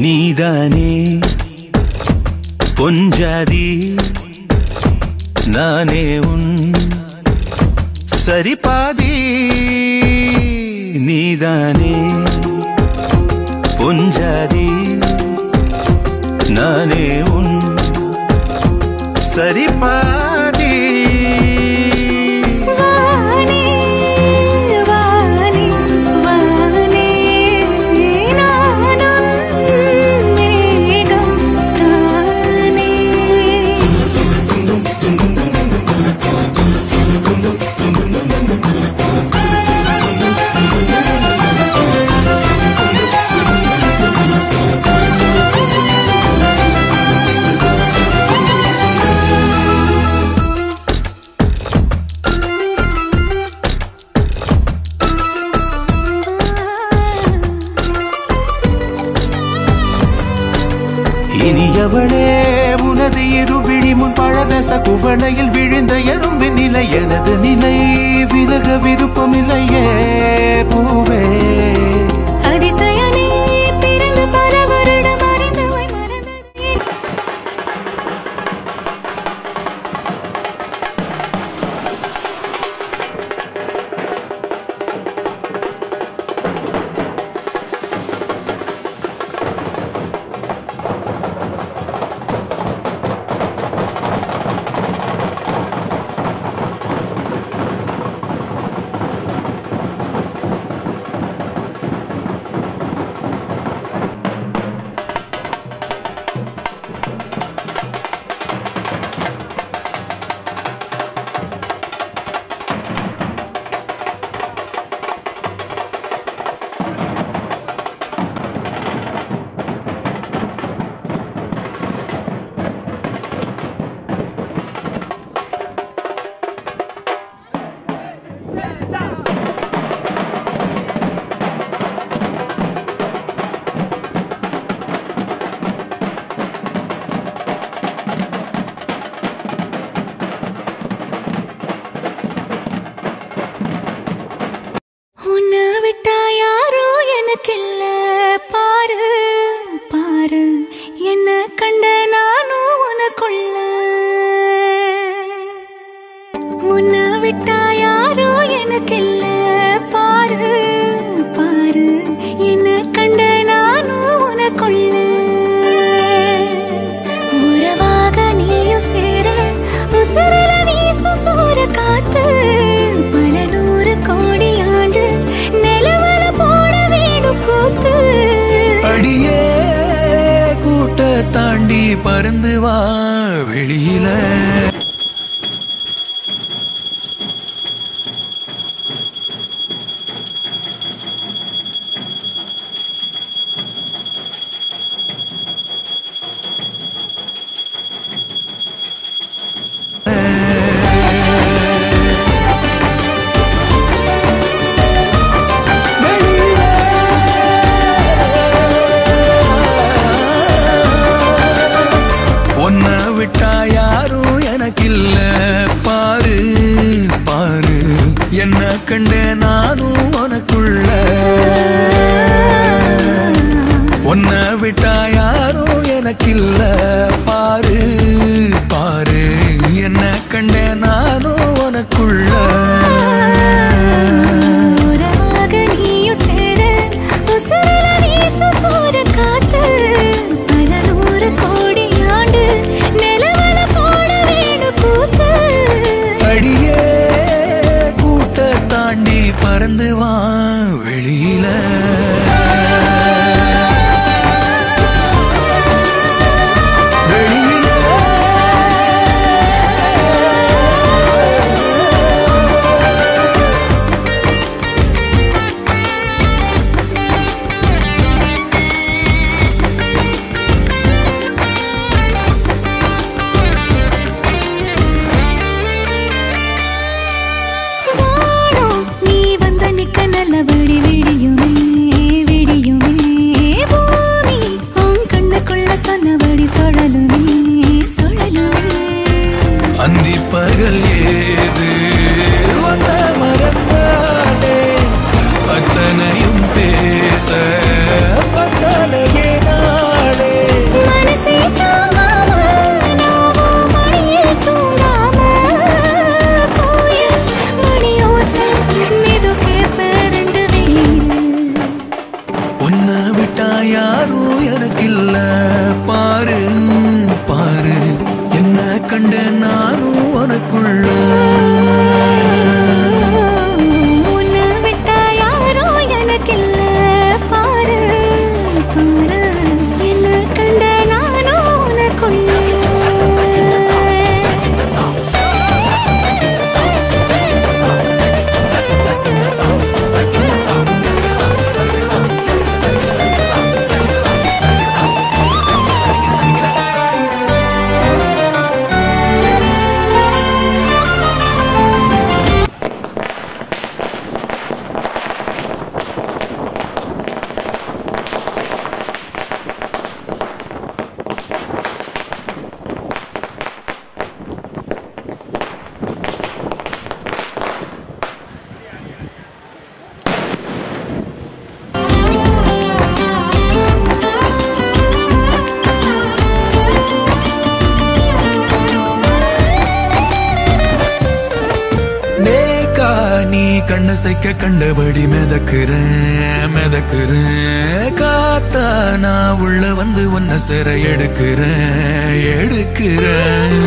நீதானே பொஞ்சாதி நானே உன் சரிபாதி நீதானே பொஞ்சாதி நானே உன் சரிபாதி வானே இனியவளே உனது இரு விழி முன் பழதச குவளையில் விழுந்த எறும்பின் நிலை எனது நிலை விலக விருப்பமில்லையே பூவே அதிசயனே பிறந்து பல வருடம் அறிந்தவை மறந்ததே உன்னை விட்டா யாரோ எனக்கில்ல பாரு பாரு என்ன கண்ட நானும் உனக்குள்ள உன்னை விட்டா யாரோ எனக்கில்ல பாரு பாரு என்ன கண்ட நானும் உனக்குள்ள உறவாக நீயும் சேர உசுரல வீசு சூற காத்து பல நூறு கோடி ஆண்டு நிலவல போட வீடும் கூத்து அடியே கூட்ட தாண்டி பறந்து வா வெளியில உன்னை விட்டா யாரும் எனக்கில்ல பாரு பாரு என்ன கண்ட நானும் உனக்குள்ள உன்னை விட்டா யாரும் எனக்கில்ல பாரு பாரு என்ன கண்ட நானும் உனக்குள்ள உறவாக நீயும் சேர உசுரல வீசு சூற காத்து பல நூறு கோடி ஆண்டு நிலவல போட வீடும் கூத்து அடியே கூட்ட தாண்டி பறந்து வா வெளியில வானோ நீ வந்த நிக்க நல்லபடி விடியுமே கண்ணசைக்க கண்டபடி மிதக்கிறேன் மிதக்கிறேன் காத்தா நான் உள்ள வந்து உன்னை சிறை எடுக்கிறேன் எடுக்கிறேன்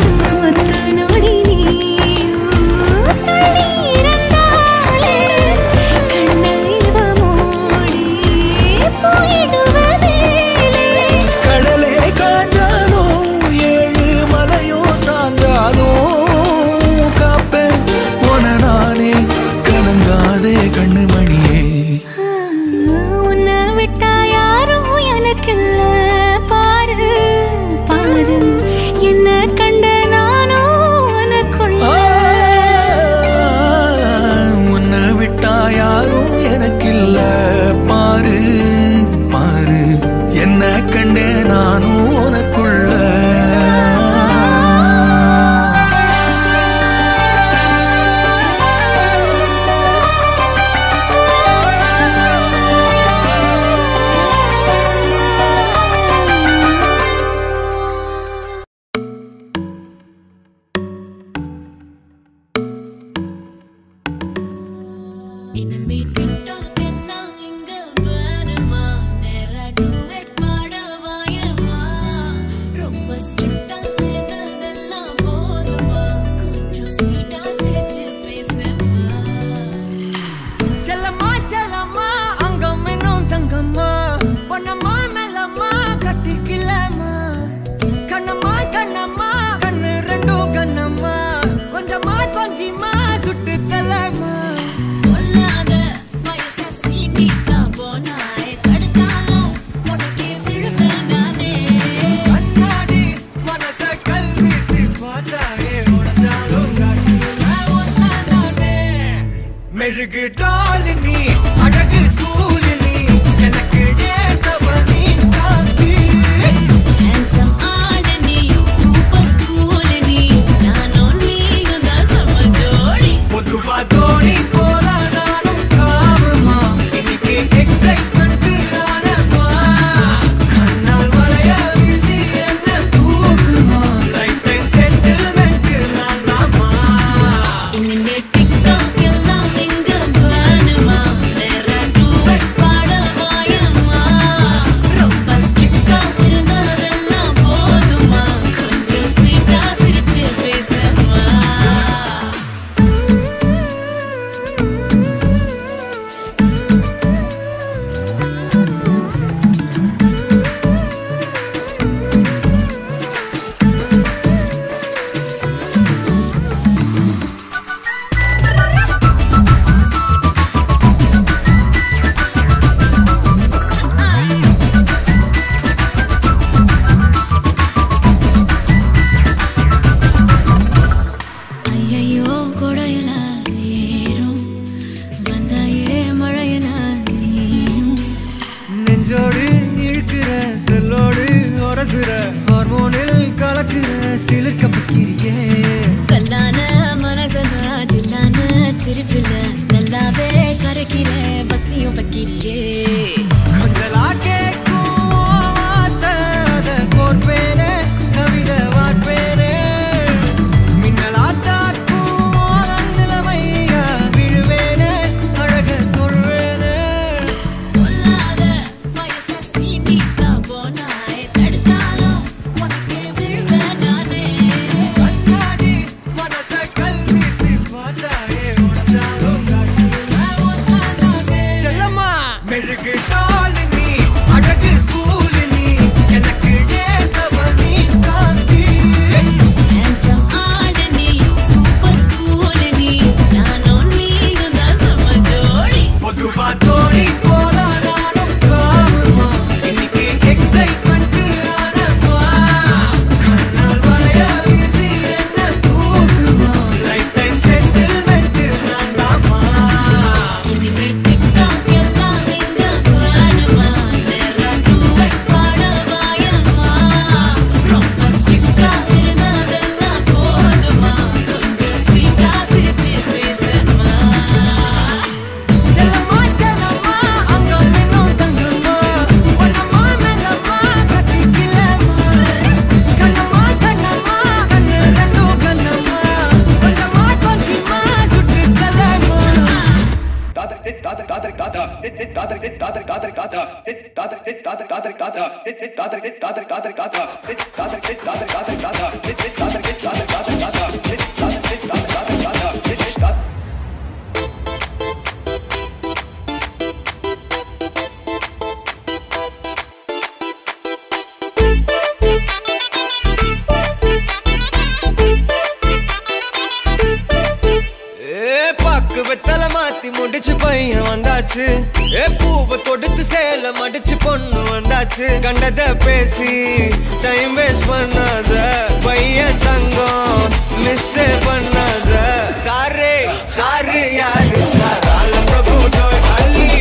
கடலே காஞ்சாலும் ஏழு மலையும் சாஞ்சாலும் காப்பேன் உன நானே கலங்காதே கண்ணு மணியே உன்னை விட்டா யாரும் எனக்கில்ல பாரு பாரு என்ன கண்ட நானும் உனக்குள்ள உன்னை விட்டா யாரும் எனக்கில்ல பாரு பாரு என்ன கண்டே நானும் உனக்குள்ள மெழுகு டாலினி அழகு ஸ்கூலினி எனக்கு ஏத்தவ நீ காந்தி ஹேண்ட்ஸம் ஆடனி சூப்பர் கூலனி நானும் நீயும் தான் சம ஜோடி பொதுவா தோணி போல நானும் காமமா இன்னைக்கு எக்ஸைட்மெண்ட் நானமா கண்ணால் வளைய வீசி என்ன தூக்குமா லைஃப் டைம் செட்டில்மெண்ட் நான் தாமா இனிமே டிக்டாக் எல்லாம் எங்க வேணுமா வெத்தல மாத்தி முடிச்சு பையன் வந்தாச்சு பூவை தொடுத்து சேல மடிச்சு பொண்ணு வந்தாச்சு கண்டத பேசி டைம் வேஸ்ட் பண்ணாத பையன் தங்கம் மிஸ் பண்ணாத சாரே சாரு யாரு கால பிரபு டோய் அள்ளி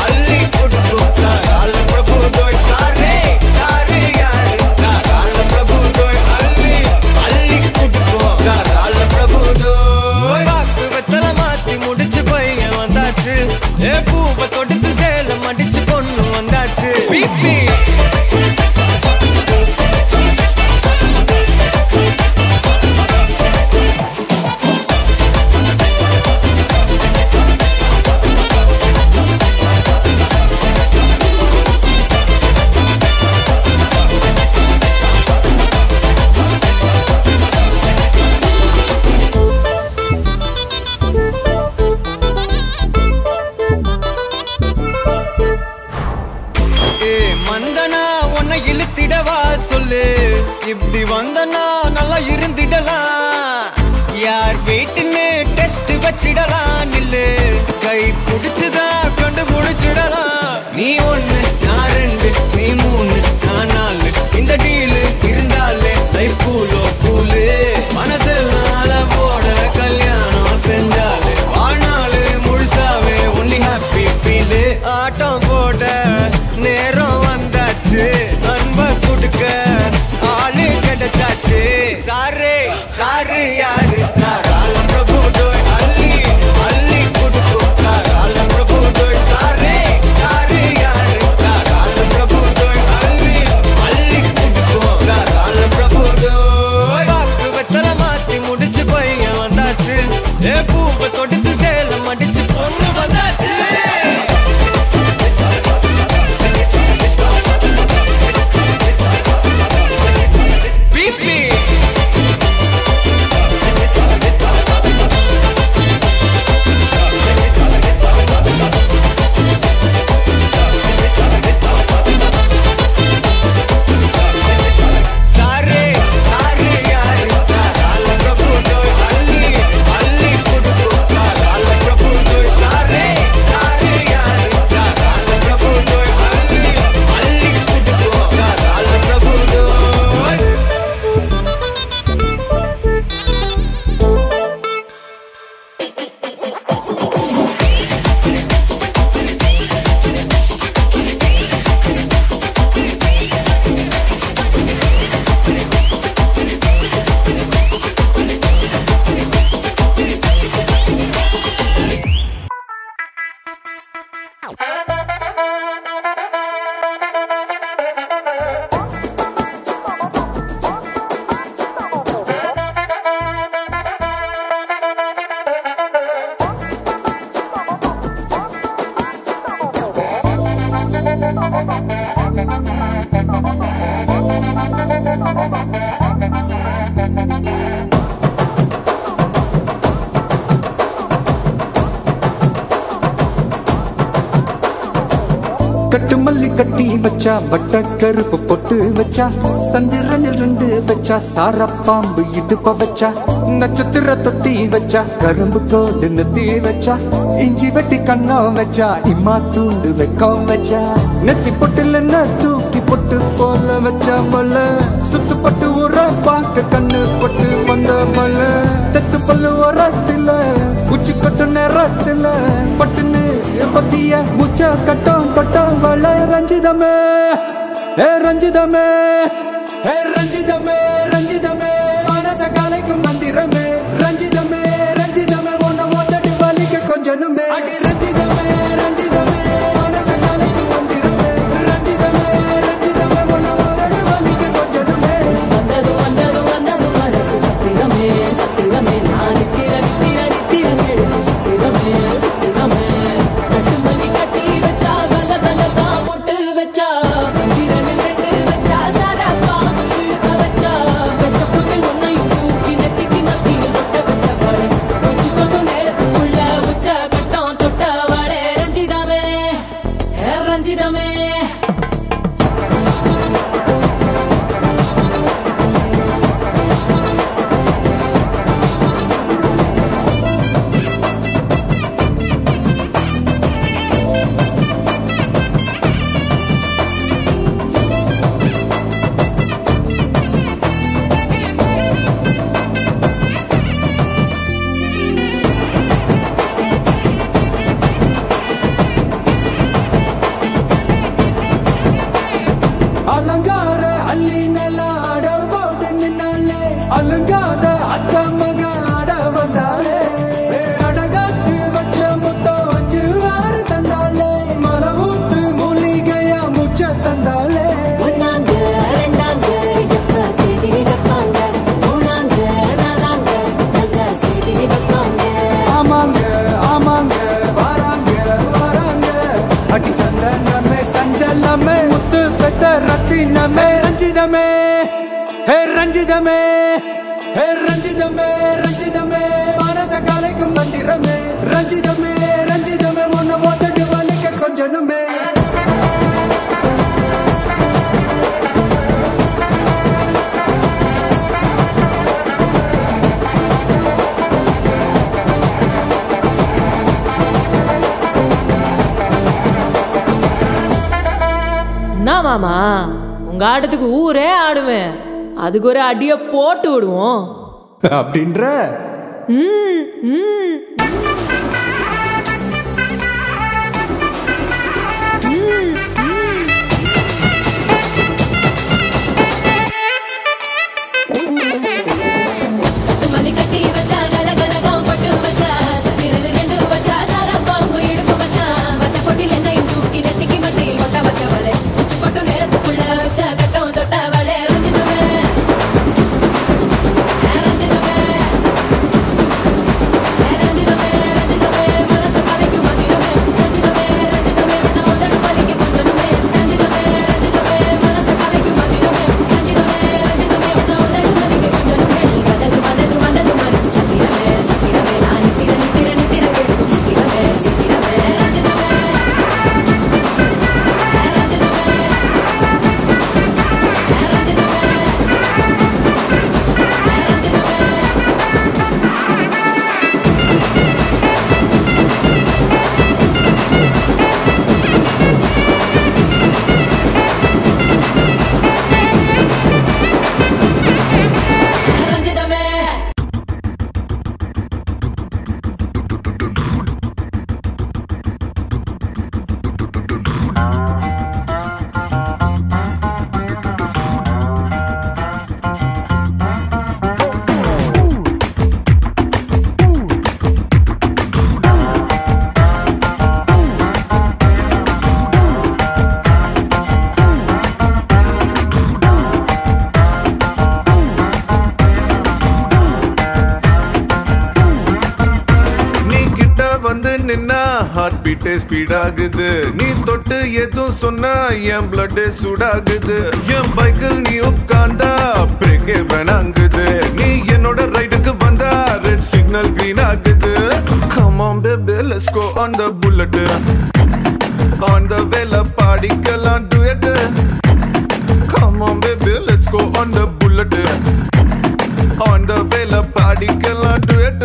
அள்ளி கொடுத்து கால பிரபு டோய் சாரே சாரு யாரு கால பிரபு டோய் அள்ளி அள்ளி கொடுத்து கால பிரபு டோய் பாக்கு வெத்தல மாத்தி முடிச்சு பையன் வந்தாச்சு பூவை தொடுத்து சேல மடிச்சு பொண்ணு வந்தாச்சு பிபி இழுத்திடவா சொல்லு இப்படி வந்தனா நல்லா இருந்திடலாம் யார் வீட்டுன்னு டெஸ்ட் வச்சிடலாம் நில்லு கை பிடிச்சுதா கொண்டு முடிச்சிடலாம் நீ ஒண்ணு நான் ரெண்டு நீ மூணு நான் நாலு இந்த டீலு இருந்தாலே லைஃப் கூலோ கூலு மனசெல்லாம் போட கல்யாணம் செஞ்சாலே வாழ்நாளு முழுசாவே ஒன்லி ஹாப்பி ஃபீலு ஆட்டம் போட நேரம் வந்தாச்சு அன்ப கொடுக்க ஆளு கிடைச்சாச்சு சாரே சாரு யாரு கால பிரபு டோய் அள்ளி அள்ளி கொடுக்கும் கால பிரபு டோய் சாரே சாரு யாரு கால பிரபு டோய் அள்ளி அள்ளி கொடுக்கும் கால பிரபு டோய் பாக்கு வெத்தல மாத்தி முடிச்சு பையன் வந்தாச்சு பூவை தொடுத்து சேல மடிச்சு பொண்ணு வந்தாச்சு கட்டு மல்லி கட்டி வச்சா வட்ட கருப்பு பொட்டு வச்சா சந்திரனில் ரெண்டு வச்சா சார பாம்பு இடுப்ப வச்சா நட்சத்திர தொட்டி வச்சா கரும்பு கோடு நெத்தி வச்சா இஞ்சி வெட்டி கண்ணம் வச்சா இம்மா தூண்டு வெக்கம் வச்சா நெத்தி பொட்டுல தூக்கி பொட்டு போல வச்சா மல சுத்து பட்டு உர பாக்க கண்ணு பொட்டு வந்த மல தெத்து பல்லு உரத்துல உச்சி கொட்டு நேரத்துல பட்டுன்னு பத்திய முச்ச கட்டம் கட்டம் வள ரஞ்சிதமே ஏ ரஞ்சிதமே ஏ ரஞ்சிதமே ரஞ்சிதமே மனச கலைக்கும் மந்திரமே ரஞ்சிதமே ரஞ்சிதமே உன்னை மொத்தடி வலிக்க கொஞ்சனுமே அடி ரஞ்சிதமே ரஞ்சிதமே மனச கலைக்கும் மந்திரமே ரஞ்சிதமே ரஞ்சிதமே உன்னை மொத்தடி வலிக்க கொஞ்சனுமே வந்தது வந்தது வந்தது மனசு சத்திரமே சத்திரமே நான் நித்திர நித்திர நித்திர கேடு சத்திரமே சத்திரமே அலங்கார அள்ளி நல ஆட போட்டு நின்னாலே அலங்காத அத்த மக ஆட வந்தாலே அடகாத்து வச்ச முத்தம் 5-6 தந்தாலே மலவூத்து மூலிகையா முச்ச தந்தாலே ஒன்னாங்க ரெண்டாங்க எப்ப தேதி வைப்பாங்க மூணாங்க நாலாங்க நல்ல செய்தி வைப்பாங்க ஆமாங்க ஆமாங்க வராங்க வராங்க அடி சந்தனமே சஞ்சலமே முத்து பெத்த ரத்தினமே ரஞ்சிதமே ஹே ரஞ்சிதமே ஹே ரஞ்சிதமே ரஞ்சிதமே மனச கலைக்கும் மந்திரமே ரஞ்சிதமே ரஞ்சிதமே உன்னை ஓத்தட்டு வலிக்க கொஞ்சனுமே என்ன மாமா உங்க ஆட்டத்துக்கு ஊரே ஆடுவேன் அதுக்கு ஒரு அடிய போட்டு விடுவோம் அப்படின்ற கட்டுமல்லி கட்டி வச்சா கலகலகம் பட்டு வச்சா சத்திரல் 2 வச்சா சாரம் பாம்பு இடுப்பு வச்சா வச்ச பொட்டில் என்னையும் தூக்கி நெத்திக்கு மத்தியில் கொட்ட வச்சவளே உச்சி பொட்டு நேரத்துக்குள்ள வச்ச கட்டம் தொட்டவளே ரஞ்சிதமே ரஞ்சிதமே ரஞ்சிதமே ரஞ்சிதமே மனச கலைக்கும் மந்திரமே ரஞ்சிதமே ரஞ்சிதமே நான் உதடு வலிக்க கொஞ்சனுமே ரஞ்சிதமே ரஞ்சிதமே மனச கலைக்கும் மந்திரமே ரஞ்சிதமே ரஞ்சிதமே நான் உதடு வலிக்க கொஞ்சனுமே வந்தது வந்தது வந்தது மனசு சத்திரமே சத்திரமே நான் நித்திர நித்திர நித்திர கெடுக்கும் சித்திரமே சித்திரமே ரஞ்சிதமே ரஞ்சிதமே நீ கிட்ட வந்து நின்னா ஹார்ட் பீட்டே ஸ்பீட் ஆகுது நீ தொட்டு எதுவும் சொன்னா என் பிளட் சூடாகுது என் பைக்கில் நீ உட்கார்ந்தா பிரேக்கே வேணாங்குது நீ என்னோட ரைடுக்கு வந்தா ரெட் சிக்னல் கிரீன் ஆகுது come on baby let's go on the bullet on the வேல பாடிக்கலாம் duet come on baby let's go on the bullet on the வேல பாடிக்கலாம் duet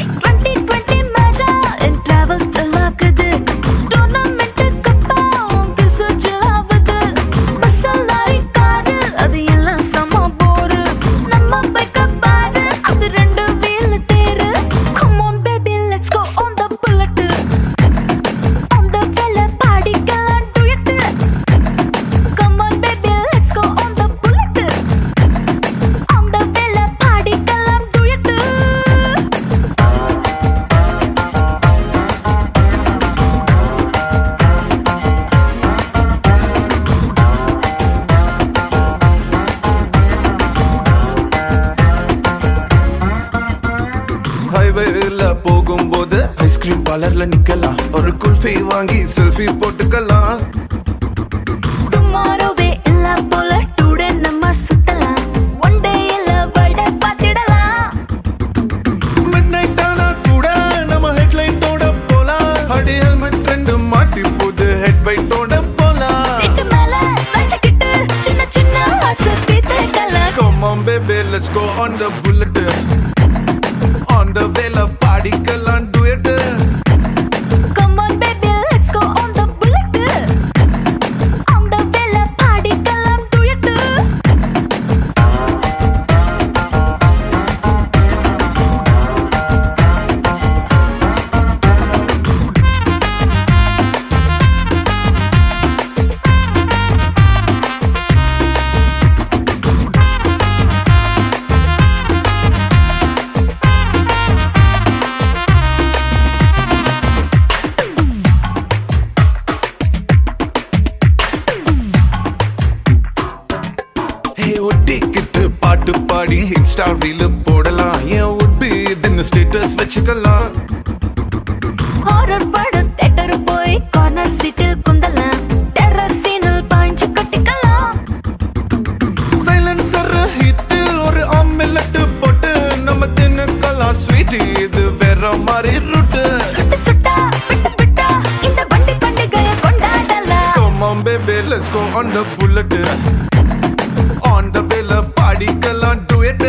2020 மேஜா என் டிராவல் தலாக்குது டோர்னமெண்ட் கப்பா உங்க சுஜாவது மசாலாரி காடு அது எல்லாம் சம போரு நம்ம பைக்க பாரு அது 2 வீல் தேரு come on baby let's go on the bullet on the வேல பாடிக்கலாம் duet come on baby let's go on the bullet on the வேல பாடிக்கலாம் duet ஹைவேல போகும்போது ஐஸ்கிரீம் பார்லர்ல நிக்கலாம் ஒரு குல்ஃபி வாங்கி செல்ஃபி போட்டுக்கலாம் டுமாரோவே இல்ல போல டுடே நம்ம சுத்தலாம் ஒன் டே இல்ல வட பாத்திடலாம் மிட் நைட் ஆனா கூட நம்ம ஹெட்லைட்டோட போலாம் அடி ஹெல்மெட் ரெண்டு மாட்டி போது ஹெட் பைட்டோட போலாம் சீட்டு மேல வச்சுக்கிட்டு சின்ன சின்ன ஆசை தேக்கலாம் come on baby let's go on the bullet on the வேல பாடிக்கலாம் duet come on baby let's go on the bullet on the வேல பாடிக்கலாம் duet ஸ்டார் ரீல் போடலாம் ஏன் would be இதுன்னு ஸ்டேட்டஸ் வச்சுக்கலாம் ஹாரர் பட தியேட்டர் போய் கார்னர் சீட்டில் குந்தலாம் டெரர் சீனில் பாஞ்சு கட்டிக்கலாம் சைலன்சர் ஹிட்டில் ஒரு ஆம்லெட் போட்டு நம்ம தின்னுக்கலாம் ஸ்வீட் இது வேற மாதிரி ரூட்டு சுட்டு சுட்டா பிட்ட பிட்டா இந்த வண்டி பண்டிகையை கொண்டாடலாம் Come on baby let's go on the bullet on the way பாடிக்கலாம் duet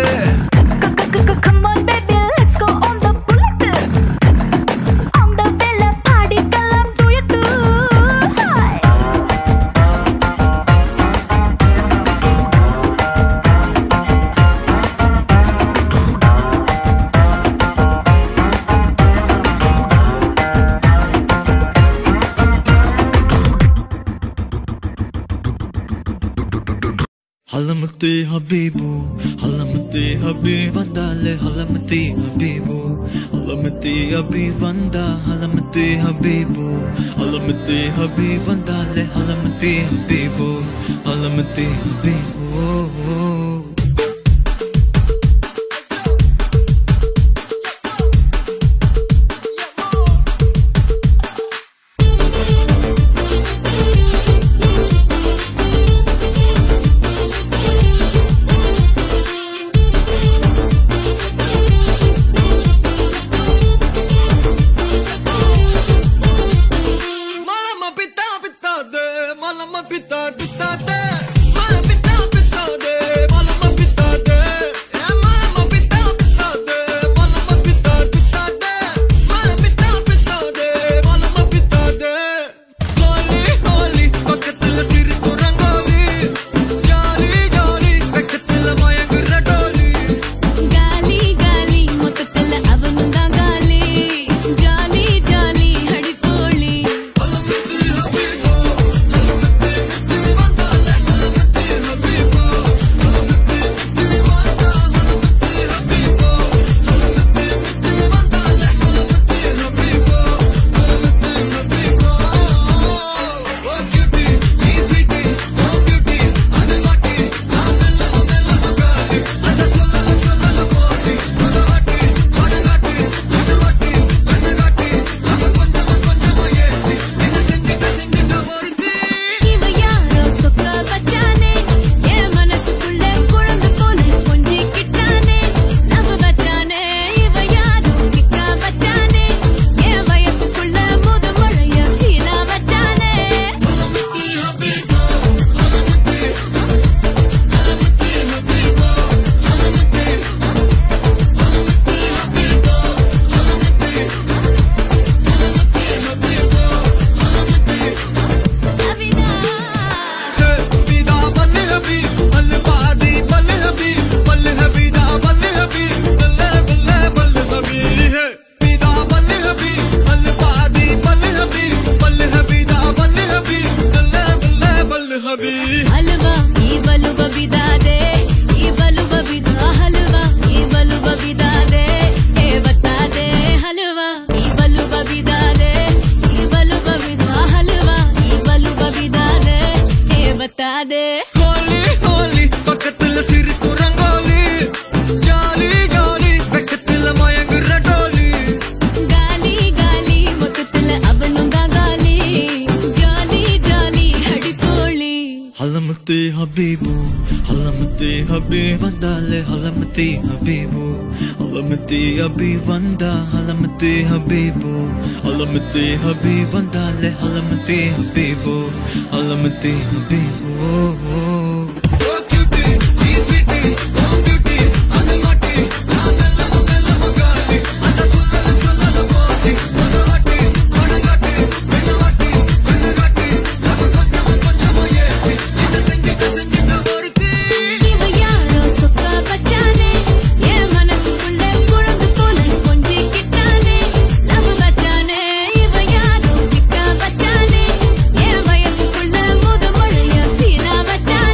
Come on baby let's go on the bullet on the way பாடிக்கலாம் duet Hi Halamati habibu, halamati habibandale, halamati habibu, halamati habibanda, halamati habibu, halamati habibandale, halamati habibu, halamati habibu. Halamati habibu, halamati habibandale, halamati habibu, halamati habibanda, halamati habibu, halamati habibandale, halamati habibu, halamati habibu. Bachane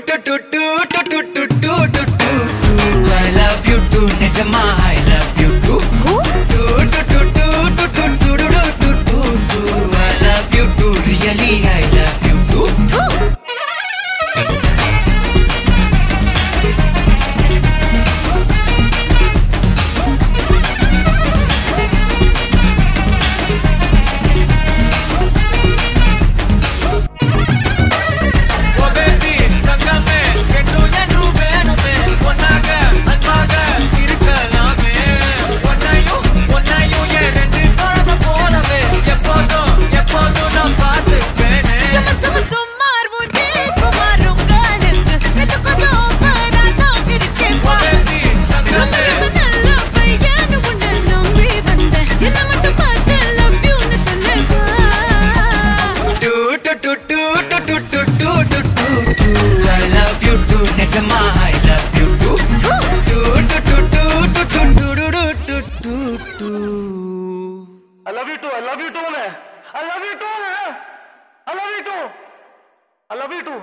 I love you too, Nejama, I love you too. I love you too, really, I love you too. I love you too, Nejama, I love you too. I love you too, I love you too, man. I love you too, man. I love you too. I love you too.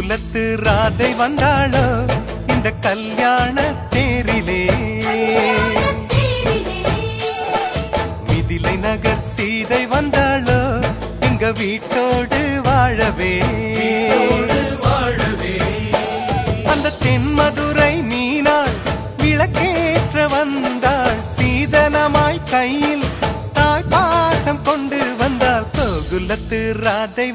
கோகுலத்து Radhai வந்தாளோ இந்த கல்யாண தேரிலே மிதிலை நகர் சீதை வந்தாளோ எங்க வீட்டோடு வாழவே அந்த தென்மதுரை மீனாள் விளக்கேற்ற வந்தாள் சீதனமாய் கையில் தாய் பாசம் கொண்டு வந்தாள் கோகுலத்து ராதை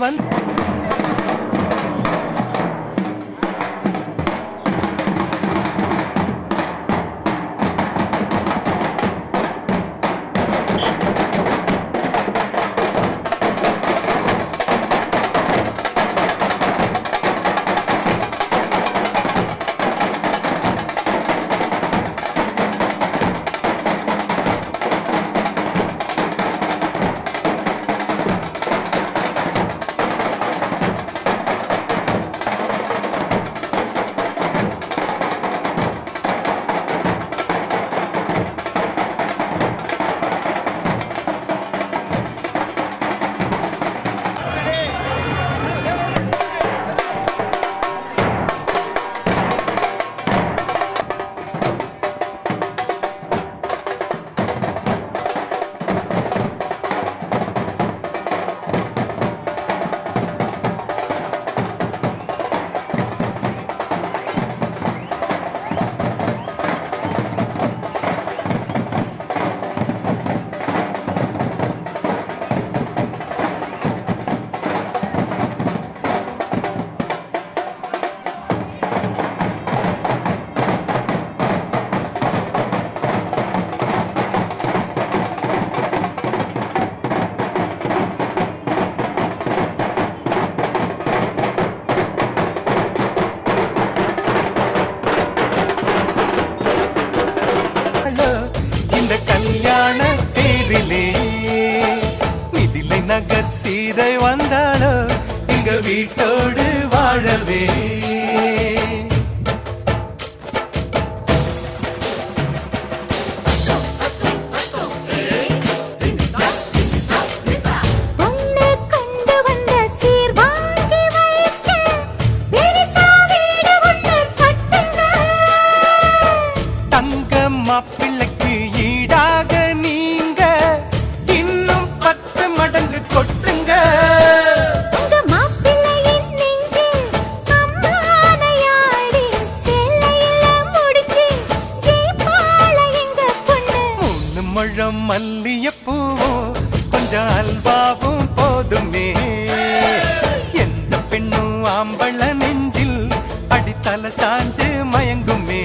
இந்த கல்யாண தேரிலே மிதிலை நகர் சீதை வந்தாளோ எங்க வீட்டோடு வாழவே மாப்பிள்ளைக்கு ஈடாக நீங்க இன்னும் 10 மடங்கு கொட்டுங்க உங்க மாப்பிள்ளையின் நெஞ்சில் அம்மானையாடி சேலையில முடிச்சு ஜீப்பாள எங்க பொண்ணு 3 முழம் மல்லிகைப்பூவும் கொஞ்சம் அல்வாவும் போதுமே எந்த பெண்ணும் ஆம்பள நெஞ்சில் அடித்தல சாஞ்சு மயங்குமே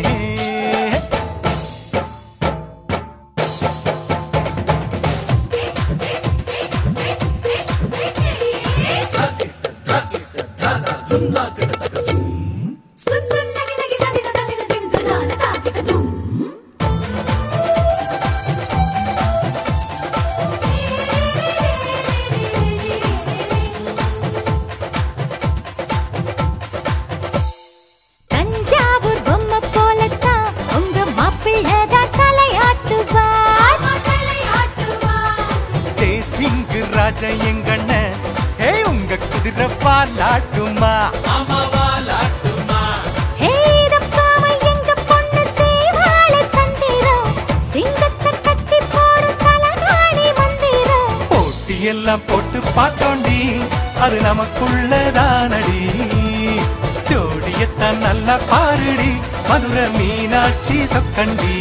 தஞ்சாவூர் பொம்மை போலத்தான் உங்க மாப்பிள்ளதான் தலையாட்டுவார் தேசிங்கு ராஜா எங்கண்ண ஹே உங்க குதிரை பாலாட்டுமா எல்லாம் போட்டு பார்த்தோண்டி அது நமக்குள்ளதானடி ஜோடியத்தான் நல்லா பாருடி மதுரை மீனாட்சி சொக்கண்டி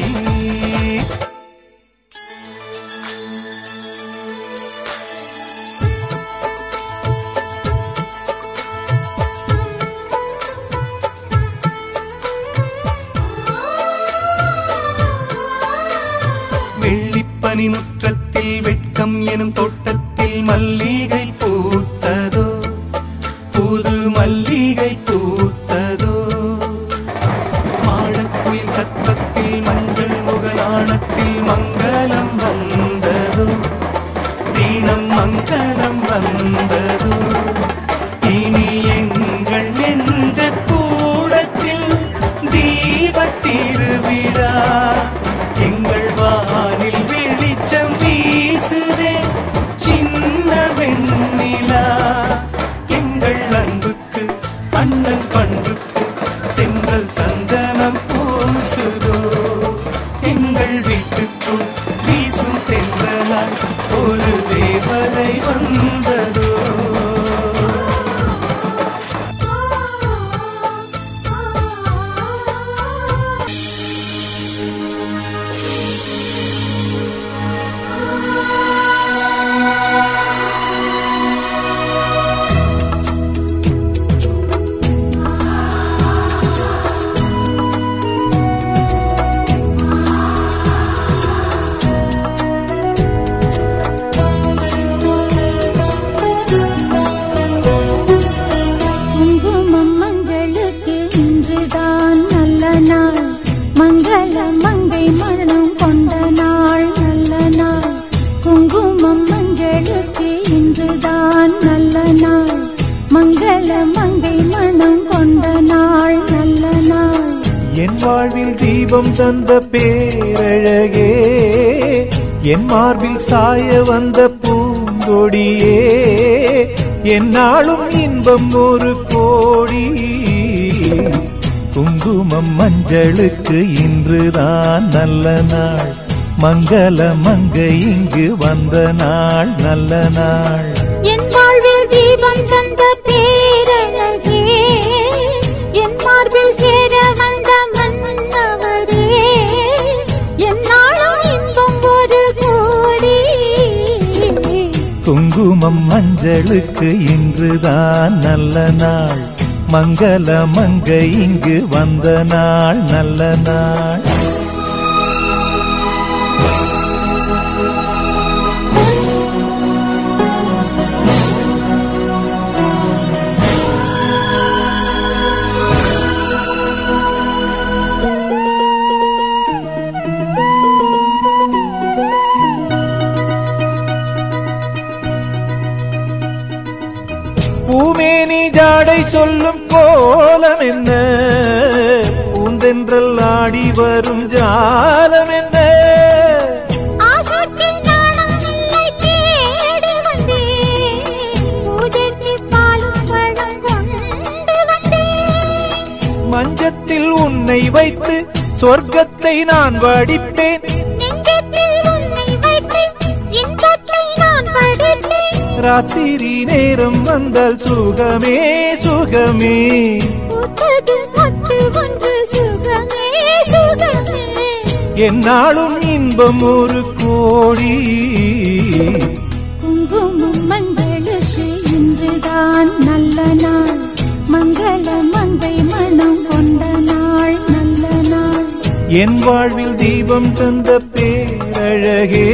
வெள்ளிப்பனி முற்றத்தில் வெட்கம் எனும் தோட்டத்தில் மல்லிகை பூத்ததோ புது மல்லிகை பூத்ததோ மாடக்குயில் சத்தத்தில் மஞ்சள் முகநாணத்தில் மங்களம் வந்ததோ தீனம் மங்களம் வந்ததோ இனி எங்கள் நெஞ்ச கூடத்தில் தீப திருவிழா எங்கள் வானில் வெளிச்சம் வீசுதே சின்ன வெண்ணிலா எங்கள் அன்புக்கு அண்ணன் மங்கள மங்கை மனம் கொண்ட நாள் நல்ல நாள். என் வாழ்வில் தீபம் தந்த பேரழகே, என் மார்பில் சாய வந்த பூங்கொடியே, என்னாலும் இன்பம் ஒரு கோடி. குங்குமம் மஞ்சளுக்கு இன்றுதான் நல்ல நாள், மங்கள மங்கை இங்கு வந்த நாள் நல்ல நாள். என் வாழ்வில் தீபம் தந்த பேரழகே, என் மார்பில் சேர வந்த மன்னவரே, என்னாலும் இன்பம் ஒரு கோடி. குங்குமம் மஞ்சளுக்கு இன்றுதான் நல்ல நாள், மங்கள மங்கை இங்கு வந்த நாள் நல்ல நாள். பூமேனி ஜாடை சொல்லும் கோலம் என்ன, பூந்தென்றல் ஆடி வரும் ஜாலம் என்ன. ஆசைக்கு நாணம் இல்லை தேடி வந்தேன், பூஜைக்கு பாலும் பழம் கொண்டு வந்தேன். மஞ்சத்தில் உன்னை வைத்து சொர்க்கத்தை நான் வடிப்பேன், நெஞ்சத்தில் உன்னை வைத்து இன்பத்தை நான் படிப்பேன். ராத்திரி நேரம் வந்தால் சுகமே சுகமே, பூத்தது மொட்டு ஒன்று சுகமே சுகமே. என்னாலும் இன்பம் ஒரு கோடி. குங்குமம் மங்களுக்கு இன்றுதான் நல்ல நாள், மங்கள மங்கை மனம் கொண்ட நாள் நல்ல நாள். என் வாழ்வில் தீபம் தந்த பேரழகே,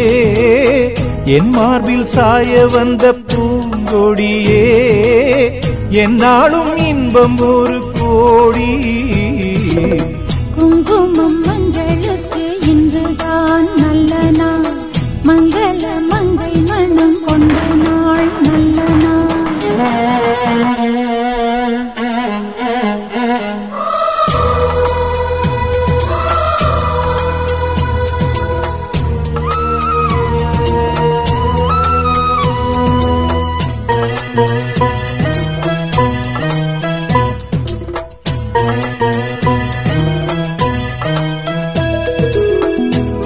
என் மார்பில் சாய வந்த பூங்கொடியே, என்னாலும் இன்பம் ஒரு கோடி. குங்குமம் மங்களுக்கு இன்றுதான் நல்ல நாள், மங்கள மங்கை மனம் கொண்ட நாள் நல்ல நாள்.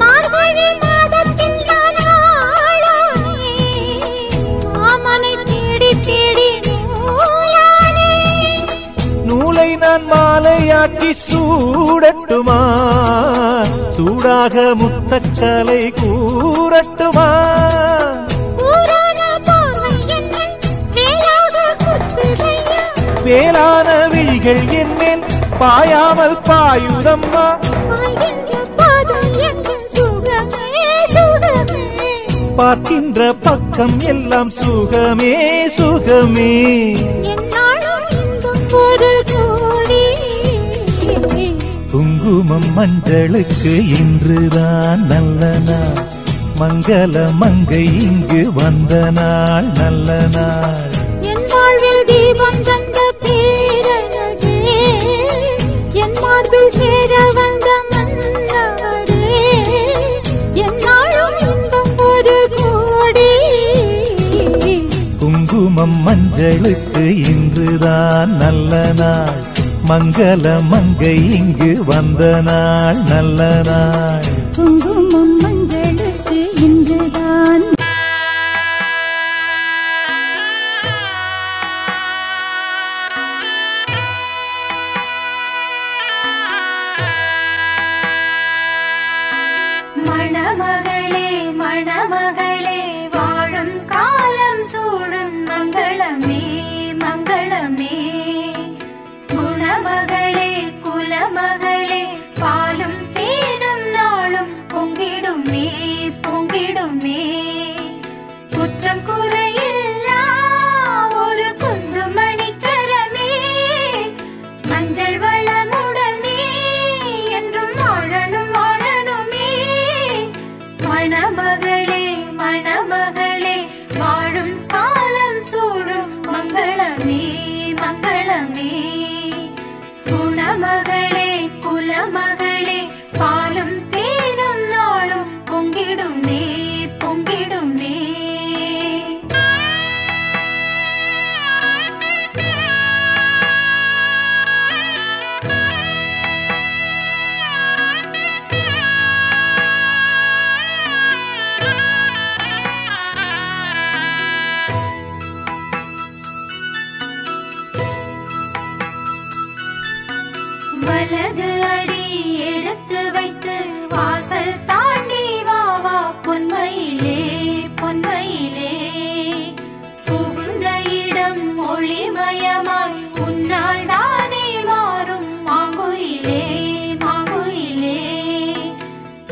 மார்கழி மாதத்தில் நான் ஆளானே, மாமனை தேடி தேடி நூலானே. நூலை நான் மாலையாக்கி சூடட்டுமா, சூடாக முத்தக்கலை கூறட்டுமா. ஊரான பார்வை என்னை வேலாக குத்துதையா, வேளான விழிகள் என்னேன் பாயாமல் பாயுதம்மா. பாய்கின்ற பாதம் எங்கும் சுகமே சுகமே. பார்க்கின்ற பக்கம் எல்லாம் சுகமே சுகமே. என்னாலும் இன்பம் ஒரு கோடி. குங்குமம் மஞ்சளுக்கு இன்றுதான் நல்ல நாள், மங்கள மங்கை இங்கு வந்த நாள் நல்ல நாள். என் வாழ்வில் தீபம் தந்த பேரழகே, என் மார்பில் சேர வந்த மன்னவரே, என்னாலும் இன்பம் ஒரு கோடி. குங்குமம் மஞ்சளுக்கு இன்றுதான் நல்ல நாள், மங்கள மங்கை இங்கு வந்த நாள் நல்ல நாள். குங்குமம் மங்களுக்கு இன்றுதான் மணமகளே மணமகளே வாழும் காலம் சூழும் மங்களமே மங்களமே. குணமகளே குலமகளே பாலும் தேனும் நாளும் பொங்கிடுமே பொங்கிடுமே. குற்றம் குறையில்லா ஒரு குந்துமணிச்சரமே, மஞ்சள் வளமுடனே என்றும் வாழணும் வாழணுமே. மணமகளே மணமகளே வாழும் காலம் சூழும் மங்கள வலது அடி எடுத்து வைத்து வாசல் தாண்டி வா வா பொன்மையிலே பொன்மையிலே புகுந்த இடம் ஒளிமயமாய் உன்னால் தானே மாறும் மாங்குயிலே மாங்குயிலே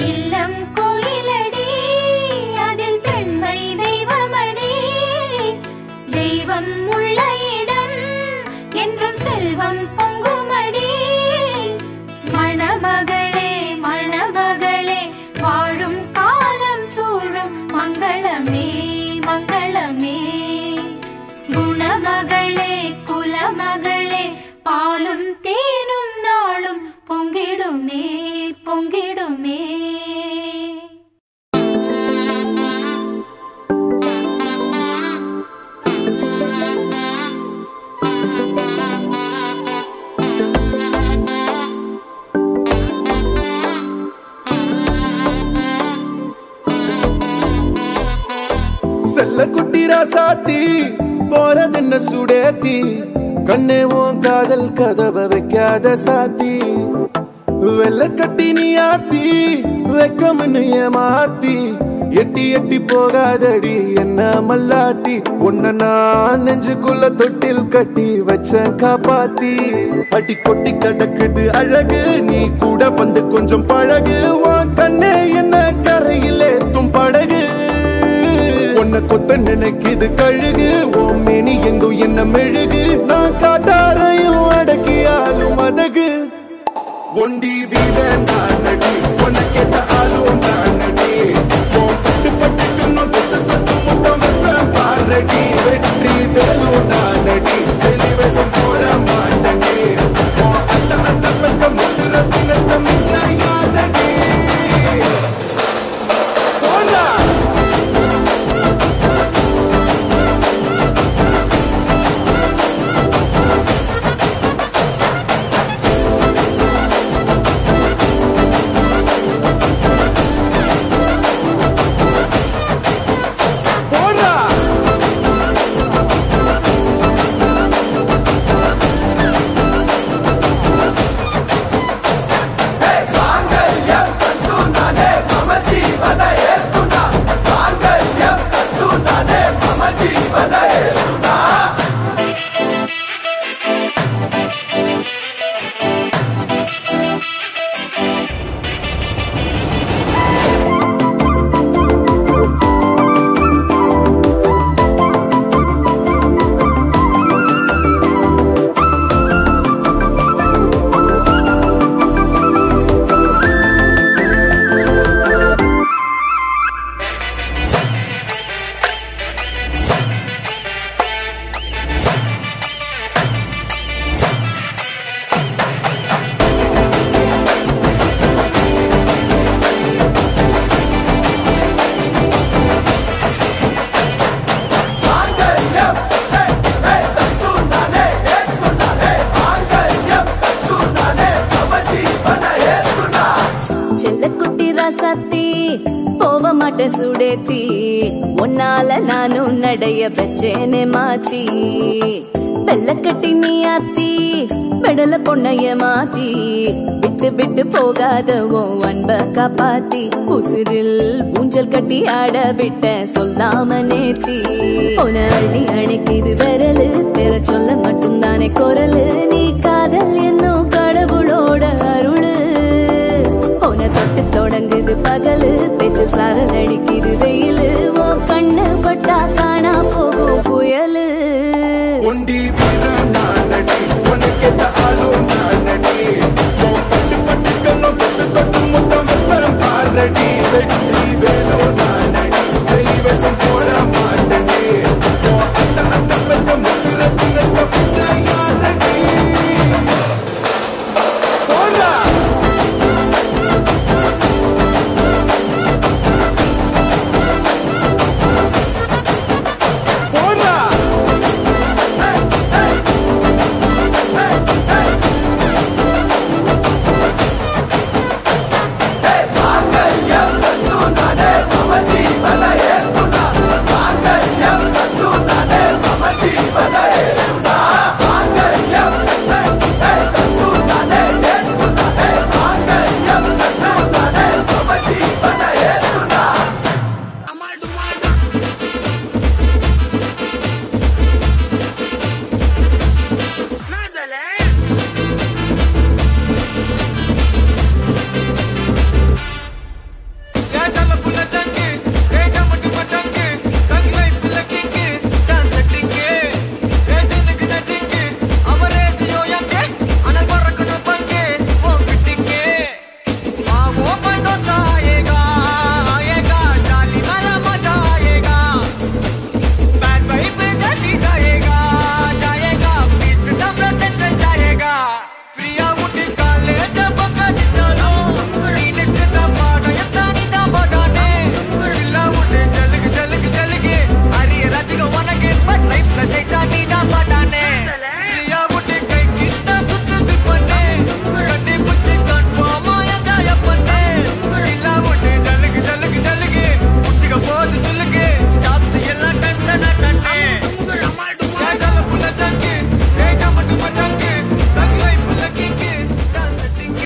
இல்லம் கோயிலடி அதில் பெண்மை தெய்வமடி தெய்வம் உள்ள இடம் என்றும் செல்வம் பொங்குமடி மணமகளே மணமகளே வாழும் காலம் சூழும் மங்களமே மங்களமே குணமகளே குலமகளே பாலும் தேனும் நாளும் பொங்கிடுமே பொங்கிடுமே செல்ல குட்டி ராசாத்தி போறதென்ன சுடேத்தி கண்ணே உன் காதல் கதவை வைக்காத சாத்தி வெள்ள கட்டி நீ ஆத்தி வெக்கம்னு ஏமாத்தி எட்டி எட்டி போகாதடி என்ன மல்லாட்டி உன்ன நான் நெஞ்சுக்குள்ள தொட்டில் கட்டி வச்ச காப்பாத்தி அடி கொட்டி கிடக்குது அழகு நீ கூட வந்து கொஞ்சம் பழகு உன் கண்ணே என்ன கரையிலே தும் படகு உன்னை கொத்த நினைக்குது கழுகு ஓம் மேனி எங்கும் என்ன மெழுகு நான் காட்டாரையும் அடக்கியாலும் அதகு ஒண்டி வீட நானடி உனக்கேத்த ஆளும் நானடி உன் பட்டு பட்டுக்கணும் தொட்டு தொட்டு முத்தம் வைப்பேன் பாரடி வெற்றி வேலும் நானடி வெளிவசம் போட மாட்டடி உன் அந்த அந்த பட்ட முத்துர தினத்த மின்ன யாரடி போனா சுடேத்தி உன்னால நானும் நடைய பெற்றேனே மாத்தி வெள்ள கட்டி நீ ஆத்தி பெடல பொண்ணைய மாத்தி விட்டு விட்டு போகாத உன் அன்ப காப்பாத்தி உசிரில் ஊஞ்சல் கட்டி ஆட விட்ட சொல்லாம நேத்தி உன அள்ளி அணைக்குது விரலு பெற சொல்ல மட்டும்தானே குரலு நீ காதல் என்னும் கடவுளோட அருளு உன தொட்டு தொடங்குது பகலு பேச்சில் சாரல் அடிக்குது வெயிலு ஓ கண்ணு பட்டா காணா போகும் புயலு ஒண்டி வீர நானடி உனக்கேத்த ஆளும் நானடி உன் பட்டு பட்டு கண்ணும் தொட்டு தொட்டு முத்தம் வைப்பேன் பாரடி வெற்றி வேலும் நானடி